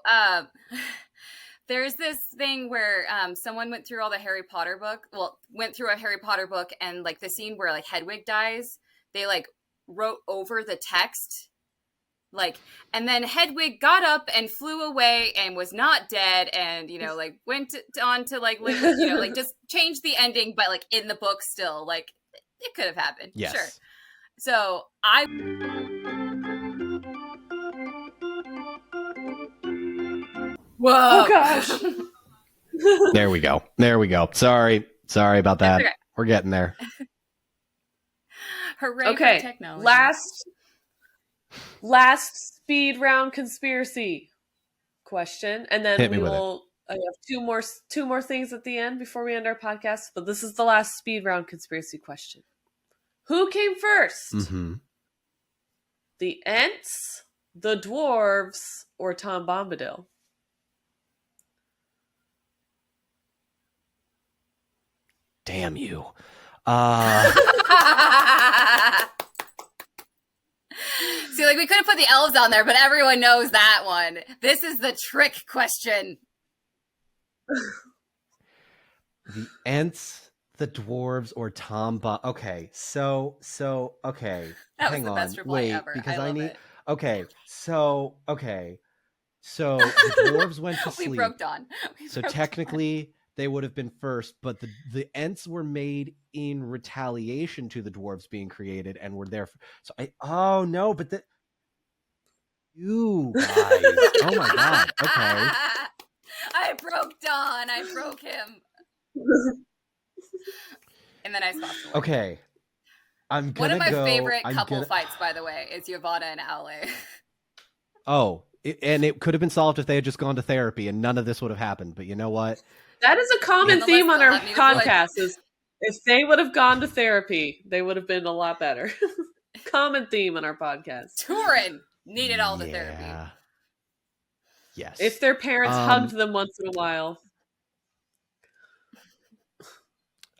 there's this thing where someone went through all the Harry Potter went through a Harry Potter book, and like the scene where like Hedwig dies, they like wrote over the text, like, and then Hedwig got up and flew away and was not dead, and like went on to like live, like just changed the ending, but like in the book still, like it could have happened. Yes. Sure. So I. Whoa! Oh gosh. There we go. Sorry about that. Okay. We're getting there. Hooray Okay, for technology. last speed round conspiracy question, and then Hit me we with it. will. I have two more things at the end before we end our podcast, but this is the last speed round conspiracy question. Who came first? Mm-hmm. The Ents, the Dwarves, or Tom Bombadil? Damn you. See, like we could have put the elves on there, but everyone knows that one. This is the trick question. The Ents, the Dwarves, or Tom Bomb. Okay, so okay. That Hang was the on. best reply Wait, ever. because I I love need. it. Okay, so the Dwarves went to We sleep. broke Dawn. So technically they would have been first, but the Ents were made in retaliation to the dwarves being created and were there. But you guys. Oh my god. Okay. I broke Dawn. I broke him. And then I stopped. Okay. I'm gonna One of my go. favorite I'm couple gonna- fights, by the way, is Yvonne and Ale. Oh, and it could have been solved if they had just gone to therapy, and none of this would have happened. But you know what? That is a common Nonetheless, theme on they'll our have me to podcast. Is if they would have gone to therapy, they would have been a lot better. Common theme on our podcast. Turin needed all the therapy. Yes. If their parents hugged them once in a while.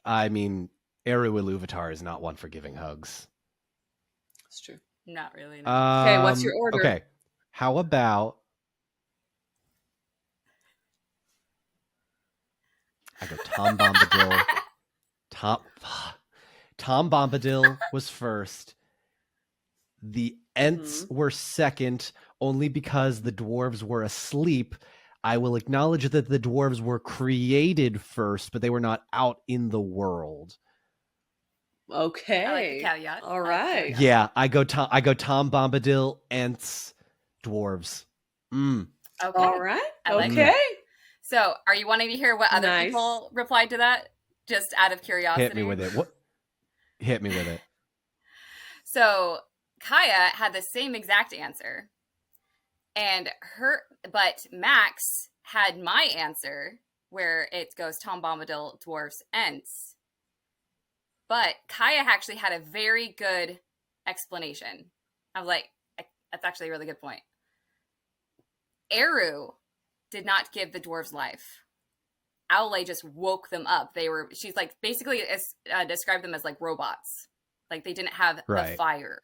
I mean, Eru Iluvatar is not one for giving hugs. It's true. Not really. No. Okay, what's your order? Okay. How about I go Tom Bombadil. Tom Bombadil was first. The Ents were second, only because the dwarves were asleep. I will acknowledge that the dwarves were created first, but they were not out in the world. Okay. I like the caveat. All right. Yeah, I go Tom Bombadil, Ents, dwarves. Okay. All right. I like okay. So, are you wanting to hear what other people replied to that? Just out of curiosity. Hit me with it. What? Hit me with it. So, Kaya had the same exact answer. But Max had my answer, where it goes Tom Bombadil, dwarfs, Ents. But Kaya actually had a very good explanation. I was like, that's actually a really good point. Eru did not give the dwarves life. Aule just woke them up. She's like, basically described them as like robots. Like they didn't have the fire.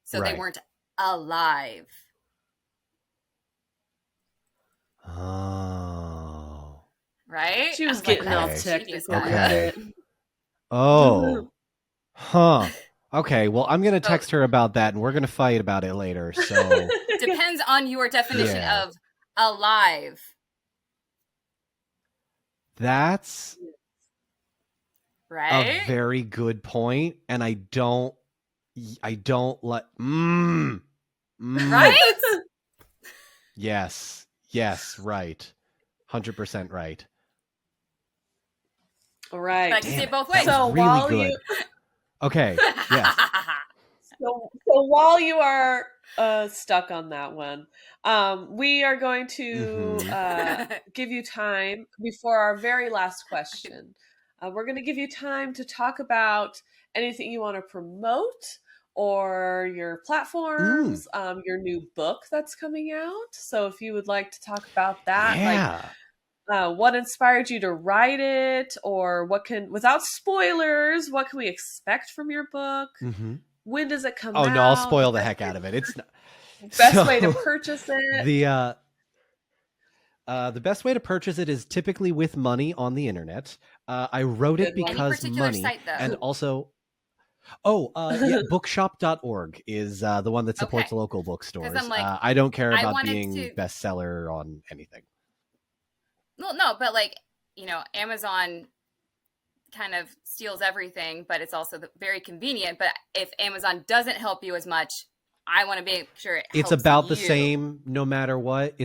So they weren't alive. Oh. Right? She was getting all technical. Okay. Oh. Huh. Okay, well, I'm going to text her about that, and we're going to fight about it later, so... Depends on your definition of alive. That's a very good point, and I don't let... Right? Yes, right. 100% right. All right. But I can see it both ways. So really while good. Okay, yes. So while you are stuck on that one, we are going to give you time before our very last question. We're going to give you time to talk about anything you want to promote or your platforms, your new book that's coming out. So if you would like to talk about that, what inspired you to write it, or without spoilers, what can we expect from your book? When does it come out? Oh, no, I'll spoil the heck out of it. It's not... Best way to purchase it. The best way to purchase it is typically with money on the internet. I wrote it because money, site, and also... bookshop.org is the one that supports local bookstores. I don't care about being bestseller on anything. Well, no, but like, Amazon kind of steals everything, but it's also very convenient. But if Amazon doesn't help you as much, I want to make sure it's about the same no matter what.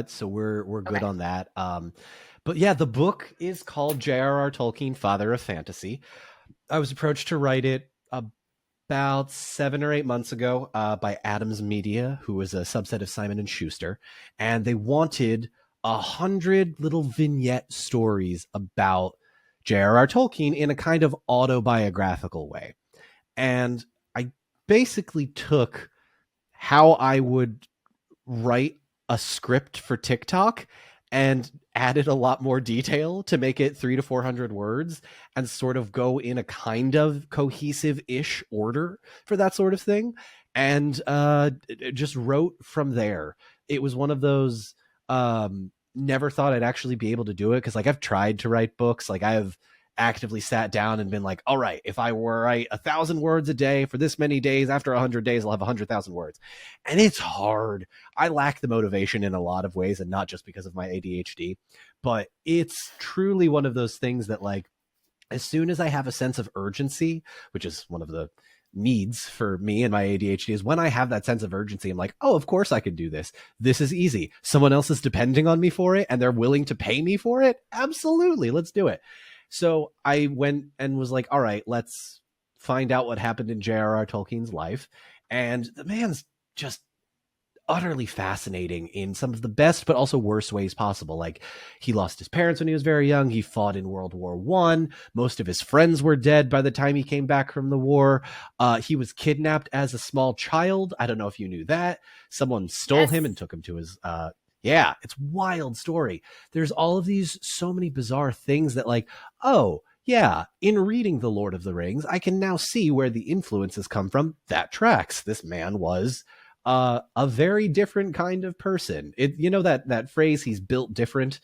So we're good on that. But yeah, the book is called J.R.R. Tolkien, Father of Fantasy. I was approached to write it about 7 or 8 months ago by Adams Media, who is a subset of Simon & Schuster, and they wanted 100 little vignette stories about J.R.R. Tolkien in a kind of autobiographical way. And I basically took how I would write a script for TikTok and added a lot more detail to make it 300 to 400 words and sort of go in a kind of cohesive-ish order for that sort of thing. And just wrote from there. It was one of those... never thought I'd actually be able to do it, because like I've tried to write books. Like I have actively sat down and been like, all right, if I were write 1,000 words a day for this many days, after 100 days I'll have 100,000 words, and it's hard. I lack the motivation in a lot of ways, and not just because of my ADHD, but it's truly one of those things that, like, as soon as I have a sense of urgency, which is one of the needs for me and my ADHD, is when I have that sense of urgency, I'm like, oh, of course I could do this. This is easy. Someone else is depending on me for it and they're willing to pay me for it. Absolutely. Let's do it. So I went and was like, all right, let's find out what happened in J.R.R. Tolkien's life. And the man's just utterly fascinating in some of the best but also worst ways possible. Like, he lost his parents when he was very young. He fought in World War I. Most of his friends were dead by the time he came back from the war. He was kidnapped as a small child. I don't know if you knew that. Someone stole him and took him to his yeah, it's wild story. There's all of these so many bizarre things that, like, oh yeah, in reading The Lord of the Rings, I can now see where the influences come from. That tracks. This man was a very different kind of person. That phrase, he's built different.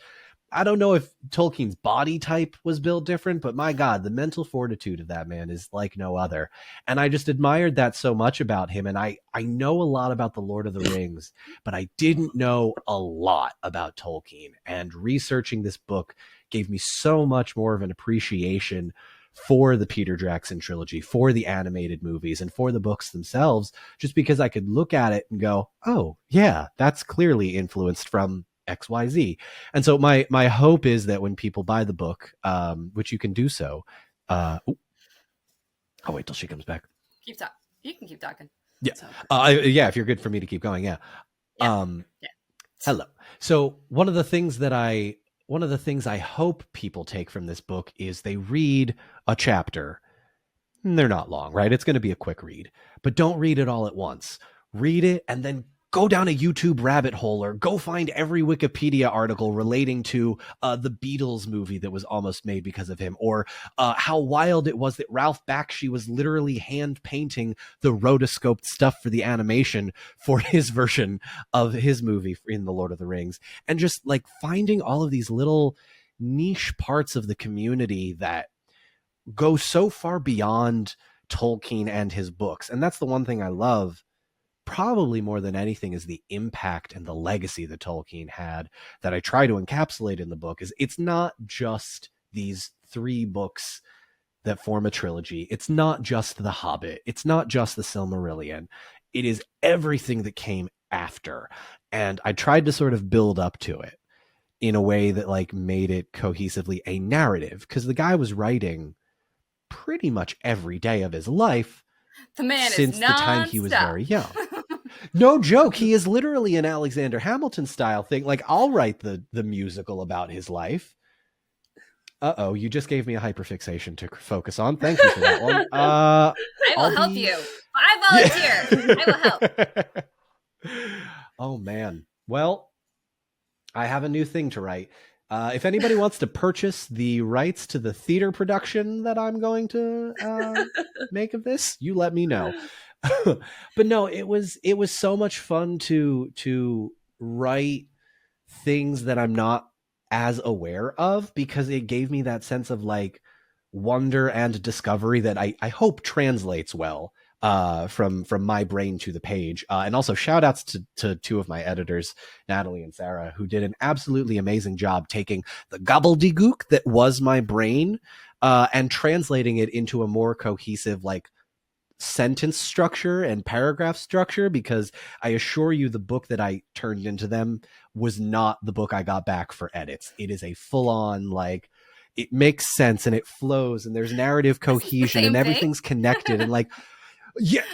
I don't know if Tolkien's body type was built different, but my God, the mental fortitude of that man is like no other. And I just admired that so much about him. And I know a lot about The Lord of the Rings, but I didn't know a lot about Tolkien. And researching this book gave me so much more of an appreciation for the Peter Jackson trilogy, for the animated movies, and for the books themselves, just because I could look at it and go, oh yeah, that's clearly influenced from XYZ. And so my hope is that when people buy the book, which you can do so, I'll wait till she comes back. You can keep talking. Yeah. Yeah, if you're good for me to keep going. Yeah. Yeah. Hello. So one of the things I hope people take from this book is they read a chapter. They're not long, right? It's going to be a quick read, but don't read it all at once. Read it and then go down a YouTube rabbit hole, or go find every Wikipedia article relating to the Beatles movie that was almost made because of him, or how wild it was that Ralph Bakshi was literally hand painting the rotoscoped stuff for the animation for his version of his movie in The Lord of the Rings. And just like finding all of these little niche parts of the community that go so far beyond Tolkien and his books. And that's the one thing I love probably more than anything, is the impact and the legacy that Tolkien had, that I try to encapsulate in the book. Is it's not just these 3 books that form a trilogy. It's not just The Hobbit. It's not just the Silmarillion. It is everything that came after. And I tried to sort of build up to it in a way that like made it cohesively a narrative, because the guy was writing pretty much every day of his life. The man since is the time he was very young. No joke. He is literally an Alexander Hamilton style thing. Like, I'll write the musical about his life. Uh-oh, you just gave me a hyperfixation to focus on. Thank you for that one. I will help you. I volunteer. I will help. Oh, man. Well, I have a new thing to write. If anybody wants to purchase the rights to the theater production that I'm going to make of this, you let me know. But no, it was so much fun to write things that I'm not as aware of, because it gave me that sense of like wonder and discovery that I hope translates well from my brain to the page. And also shout outs to 2 of my editors, Natalie and Sarah, who did an absolutely amazing job taking the gobbledygook that was my brain and translating it into a more cohesive, like, sentence structure and paragraph structure, because I assure you the book that I turned into them was not the book I got back for edits. It is a full-on, like, it makes sense and it flows and there's narrative cohesion and everything's connected and like, yeah.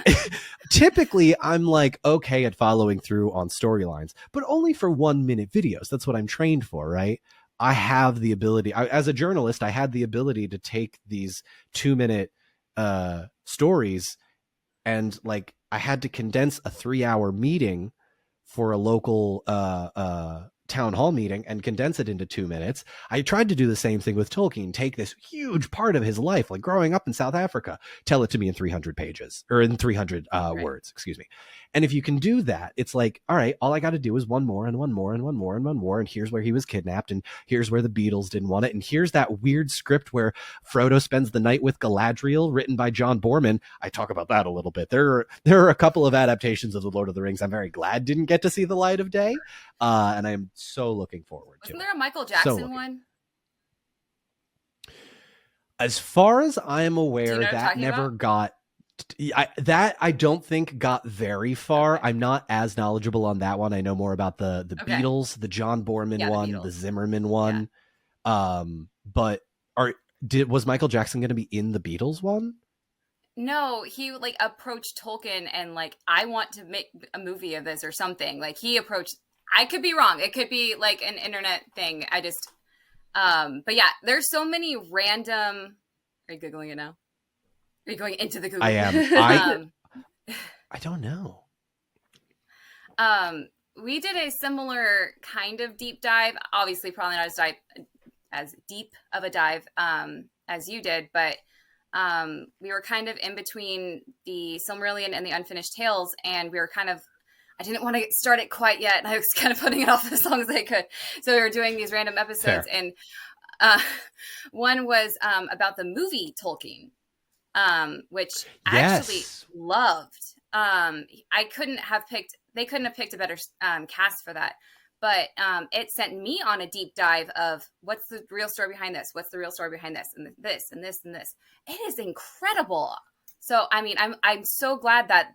Typically I'm like okay at following through on storylines, but only for 1-minute videos. That's what I'm trained for, right? I have the ability, as a journalist, I had the ability to take these 2-minute stories, and like I had to condense a 3-hour meeting for a local town hall meeting and condense it into 2 minutes. I tried to do the same thing with Tolkien, take this huge part of his life, like growing up in South Africa, tell it to me in 300 pages, or in 300 words, excuse me. And if you can do that, it's like, all right, all I got to do is one more and one more and one more and one more. And here's where he was kidnapped. And here's where the Beatles didn't want it. And here's that weird script where Frodo spends the night with Galadriel, written by John Borman. I talk about that a little bit. There are a couple of adaptations of The Lord of the Rings I'm very glad didn't get to see the light of day. And I'm so looking forward to it. Wasn't there a Michael Jackson one? As far as I'm aware, that never got... I don't think got very far. Okay. I'm not as knowledgeable on that one. I know more about the okay. Beatles, the John Borman one, the Zimmerman one. Yeah. But was Michael Jackson going to be in the Beatles one? No, he like approached Tolkien and like, I want to make a movie of this or something. Like he approached. I could be wrong. It could be like an internet thing. I just. But yeah, there's so many random. Are you googling it now? Are you going into the Google? I am. I don't know. We did a similar kind of deep dive. Obviously, probably not as deep of a dive as you did, but we were kind of in between the Silmarillion and the Unfinished Tales, and we were kind of. I didn't want to start it quite yet, and I was kind of putting it off as long as I could. So we were doing these random episodes, Fair. and one was about the movie Tolkien, which I actually loved. They couldn't have picked a better cast for that, but it sent me on a deep dive of what's the real story behind this, what's the real story behind this, and this and this and this. It is incredible. So I mean, I'm so glad that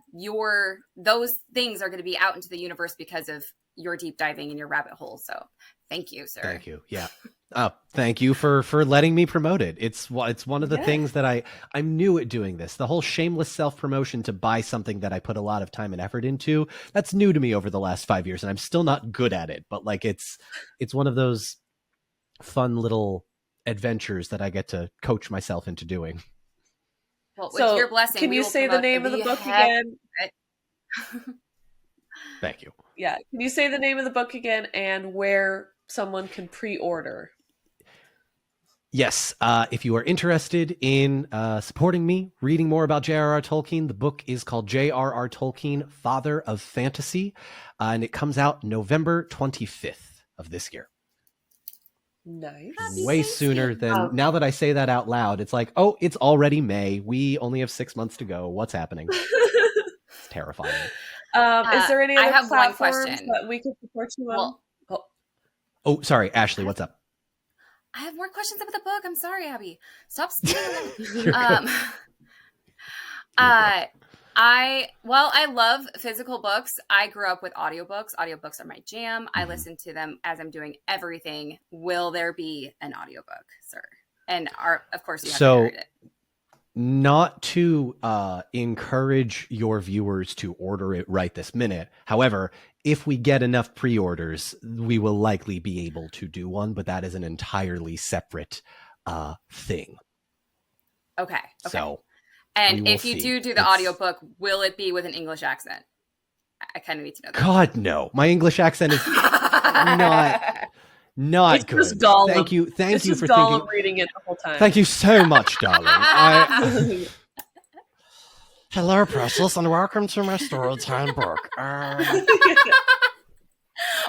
those things are going to be out into the universe because of your deep diving and your rabbit hole. So thank you, sir. Thank you. Yeah. Thank you for letting me promote it. It's one of the things that I'm new at doing this. The whole shameless self-promotion to buy something that I put a lot of time and effort into. That's new to me over the last 5 years, and I'm still not good at it. But like it's one of those fun little adventures that I get to coach myself into doing. Well, with your blessing, can you say the name of the book again? Thank you. Yeah. Can you say the name of the book again and where someone can pre-order? Yes, if you are interested in supporting me, reading more about J.R.R. Tolkien, the book is called J.R.R. Tolkien, Father of Fantasy, and it comes out November 25th of this year. Nice. Way sooner than, now that I say that out loud, it's like, oh, it's already May. We only have 6 months to go. What's happening? It's terrifying. Is there any other platforms question that we could support you on? Oh, sorry, Ashley, what's up? I have more questions about the book. I'm sorry, Abby. Stop stealing. I love physical books. I grew up with audiobooks. Audiobooks are my jam. I listen to them as I'm doing everything. Will there be an audiobook, sir? And of course you have to read it. Not to encourage your viewers to order it right this minute. However, if we get enough pre-orders, we will likely be able to do one, but that is an entirely separate thing. Okay. So, and if you do the audiobook, will it be with an English accent? I kind of need to know that. God, no. My English accent is not it's good. Just Gollum. Thank you for Gollum thinking. reading it the whole time. Thank you so much, darling. Hello, precious, and welcome to my storytime book.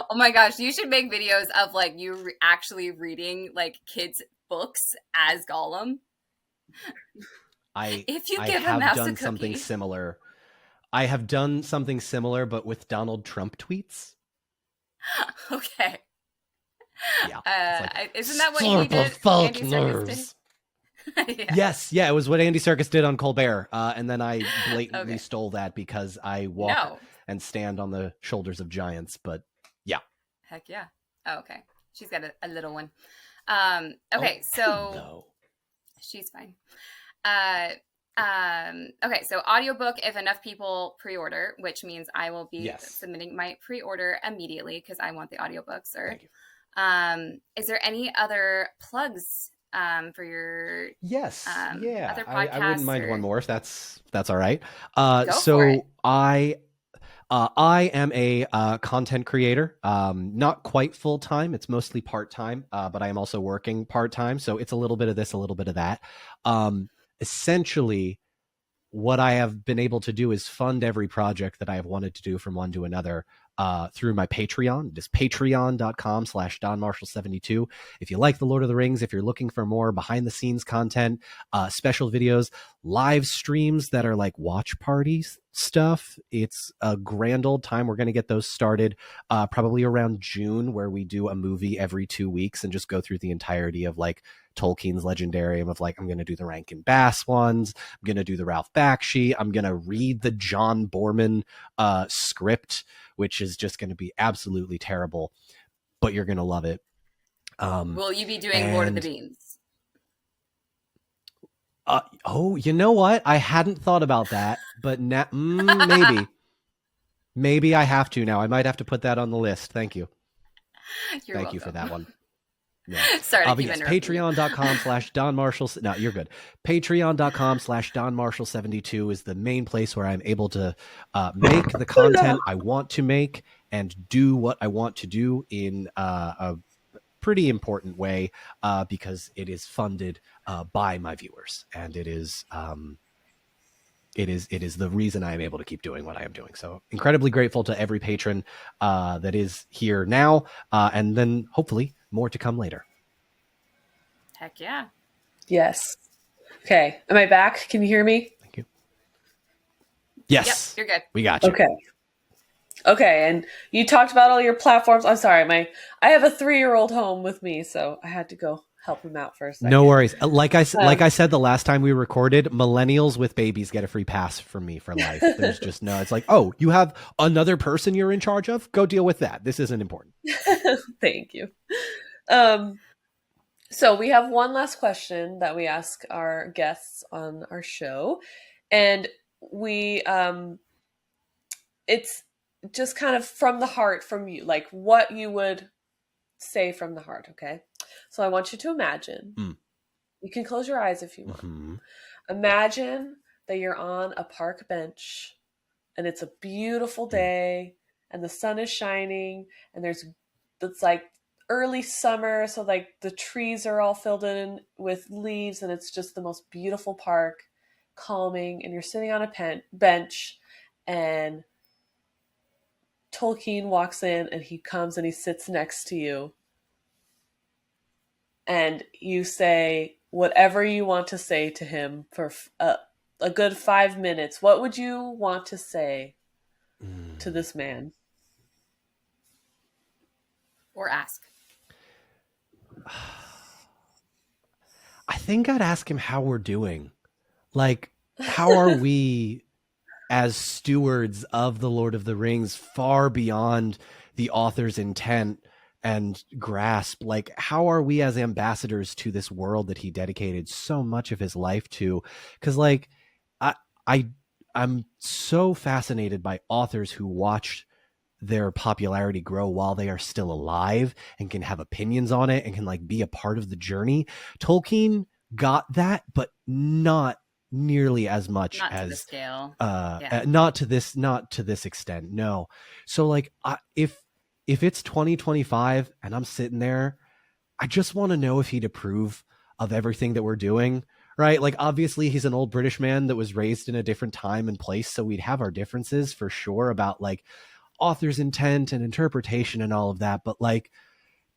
Oh my gosh, you should make videos of like you actually reading like kids' books as Gollum. If you give a mouse a cookie. Something similar. I have done something similar, but with Donald Trump tweets. Okay. Yeah. Isn't that what he did? Andy Serkis did? Yeah. Yes. Yeah. It was what Andy Serkis did on Colbert. And then I blatantly stole that because I walk and stand on the shoulders of giants. But yeah. Heck yeah. Oh, okay. She's got a little one. Okay. So she's fine. Okay, so audiobook, if enough people pre-order, which means I will be submitting my pre-order immediately because I want the audiobook, sir. Thank you. Is there any other plugs for your other podcasts? I wouldn't mind one more if that's all right. Go for it. I am a content creator, not quite full time. It's mostly part time, but I am also working part time. So it's a little bit of this, a little bit of that. Essentially, what I have been able to do is fund every project that I have wanted to do from one to another through my Patreon. It is patreon.com/DonMarshall72. If you like The Lord of the Rings, if you're looking for more behind the scenes content, special videos, live streams that are like watch parties stuff, it's a grand old time. We're going to get those started probably around June, where we do a movie every 2 weeks and just go through the entirety of like Tolkien's Legendarium of like, I'm going to do the Rankin Bass ones. I'm going to do the Ralph Bakshi. I'm going to read the John Borman script, which is just going to be absolutely terrible, but you're going to love it. Will you be doing Lord of the Beans? Oh, you know what? I hadn't thought about that, but now maybe I have to now. I might have to put that on the list. Thank you. You're Thank welcome. you for that one. Yeah. Sorry to But keep yes, interrupting you. patreon.com/Don Marshall. No, you're good. Patreon.com/Don Marshall 72 is the main place where I'm able to make the content I want to make and do what I want to do in a pretty important way because it is funded by my viewers, and it is the reason I am able to keep doing what I am doing. So incredibly grateful to every patron that is here now, and then hopefully more to come later. Heck yeah. Yes. Okay. Am I back? Can you hear me? Thank you. Yes. Yep, you're good. We got you. Okay. And you talked about all your platforms. I'm sorry. I have a 3-year-old home with me, so I had to go help him out for a second. No worries. Like I said the last time we recorded, millennials with babies get a free pass from me for life. There's just no, it's like, oh, you have another person you're in charge of? Go deal with that. This isn't important. Thank you. So we have one last question that we ask our guests on our show. And it's just kind of from the heart from you, like what you would say from the heart. Okay. So I want you to imagine, you can close your eyes if you want. Mm-hmm. Imagine that you're on a park bench and it's a beautiful day and the sun is shining and it's like early summer. So like the trees are all filled in with leaves and it's just the most beautiful park, calming. And you're sitting on a bench and Tolkien walks in and he comes and he sits next to you. And you say whatever you want to say to him for a good 5 minutes. What would you want to say to this man? Or ask. I think I'd ask him how we're doing. Like, how are we as stewards of the Lord of the Rings far beyond the author's intent and grasp? Like, how are we as ambassadors to this world that he dedicated so much of his life to? Because like I'm so fascinated by authors who watched their popularity grow while they are still alive and can have opinions on it and can like be a part of the journey. Tolkien got that, but not nearly as much as the scale. Not to this extent. No. So like if it's 2025 and I'm sitting there, I just want to know if he'd approve of everything that we're doing, right? Like obviously he's an old British man that was raised in a different time and place. So we'd have our differences for sure about like author's intent and interpretation and all of that. But like,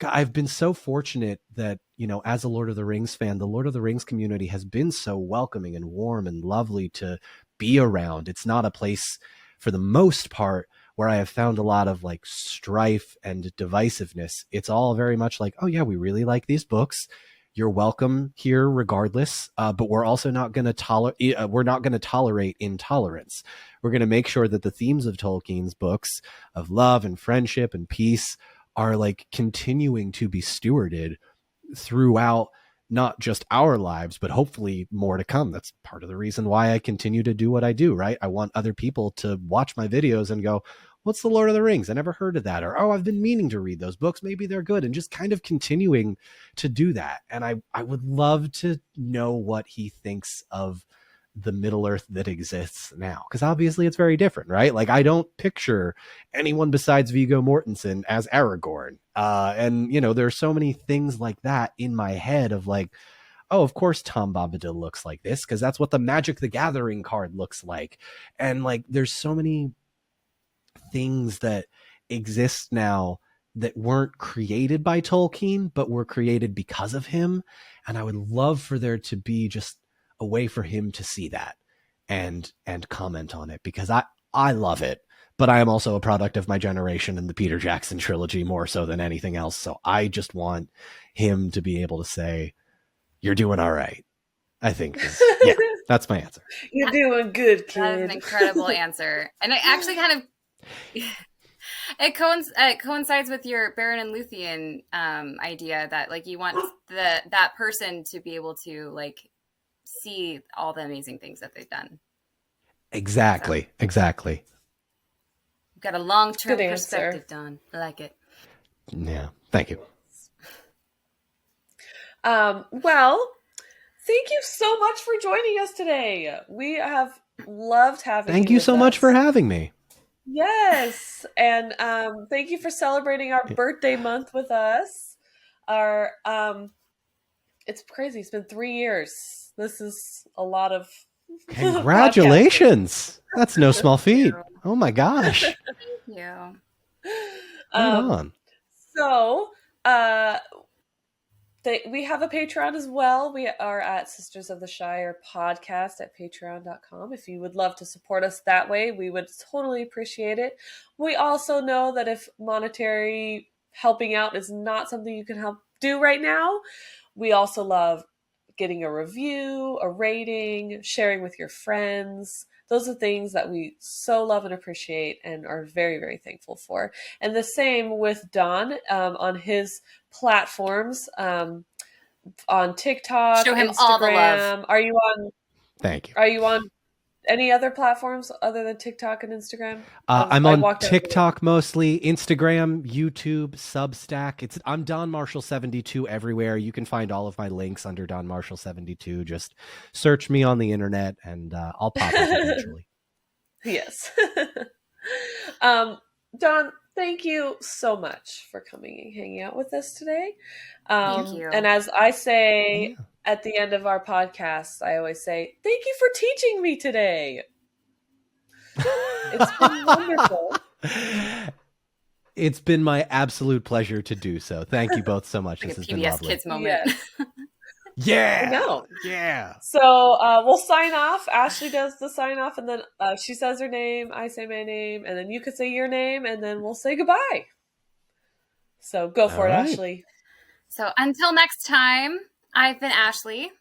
I've been so fortunate that, you know, as a Lord of the Rings fan, the Lord of the Rings community has been so welcoming and warm and lovely to be around. It's not a place, for the most part, where I have found a lot of like strife and divisiveness. It's all very much like, oh yeah, we really like these books. You're welcome here regardless. But we're also not going to tolerate intolerance. We're going to make sure that the themes of Tolkien's books of love and friendship and peace are like continuing to be stewarded throughout not just our lives, but hopefully more to come. That's part of the reason why I continue to do what I do, right? I want other people to watch my videos and go, what's the Lord of the Rings? I never heard of that. Or, oh, I've been meaning to read those books. Maybe they're good. And just kind of continuing to do that. And I would love to know what he thinks of the Middle Earth that exists now. Because obviously it's very different, right? Like I don't picture anyone besides Viggo Mortensen as Aragorn. And, you know, there are so many things like that in my head of like, oh, of course Tom Bombadil looks like this because that's what the Magic the Gathering card looks like. And like, there's so many things that exist now that weren't created by Tolkien, but were created because of him. And I would love for there to be just a way for him to see that and comment on it, because I love it, but I am also a product of my generation and the Peter Jackson trilogy more so than anything else. So I just want him to be able to say, you're doing all right. I think yeah, that's my answer. You're doing good, kid. That is an incredible answer. And it actually kind of it coincides with your Baron and Luthien idea that like you want that person to be able to like see all the amazing things that they've done. Exactly. Exactly. You've got a long-term Good answer. perspective, Don. I like it. Yeah. Thank you. Well, thank you so much for joining us today. We have loved having you. Thank you with so much us. for having me. Yes, and thank you for celebrating our birthday month with us. Our it's crazy. It's been 3 years. This is a lot of Congratulations. That's no small feat. Oh my gosh. Thank you. Right on. So, we have a Patreon as well. We are at Sisters of the Shire Podcast at patreon.com. If you would love to support us that way, we would totally appreciate it. We also know that if monetary helping out is not something you can help do right now, we also love getting a review, a rating, sharing with your friends. Those are things that we so love and appreciate and are very, very thankful for. And the same with Don on his platforms, on TikTok, Show him Instagram. all the love. Are you on? Thank you. Are you on any other platforms other than TikTok and Instagram? I'm I on walked out TikTok mostly, Instagram, YouTube, Substack. I'm Don Marshall 72 everywhere. You can find all of my links under Don Marshall 72. Just search me on the internet, and I'll pop up eventually. Yes. Don, thank you so much for coming and hanging out with us today. Thank you. And as I say at the end of our podcast, I always say, thank you for teaching me today. It's been wonderful. It's been my absolute pleasure to do so. Thank you both so much. Like This a has been PBS lovely. Kids moment. Yeah. I know. Yeah. So we'll sign off. Ashley does the sign off, and then she says her name, I say my name, and then you could say your name, and then we'll say goodbye. So go for it, right. Ashley. So until next time, I've been Ashley.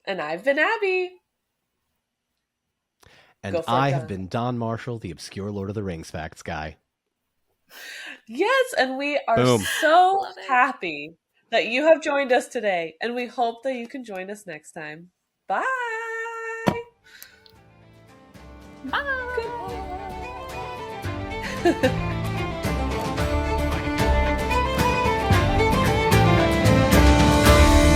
And I've been Abby. And I have been Don Marshall, the obscure Lord of the Rings facts guy. Yes, and we are Boom. so happy that you have joined us today, and we hope that you can join us next time. Bye. Bye.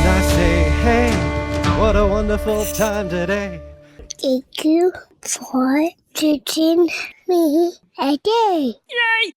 And I say, hey, what a wonderful time today. Thank you for teaching me a day. Yay!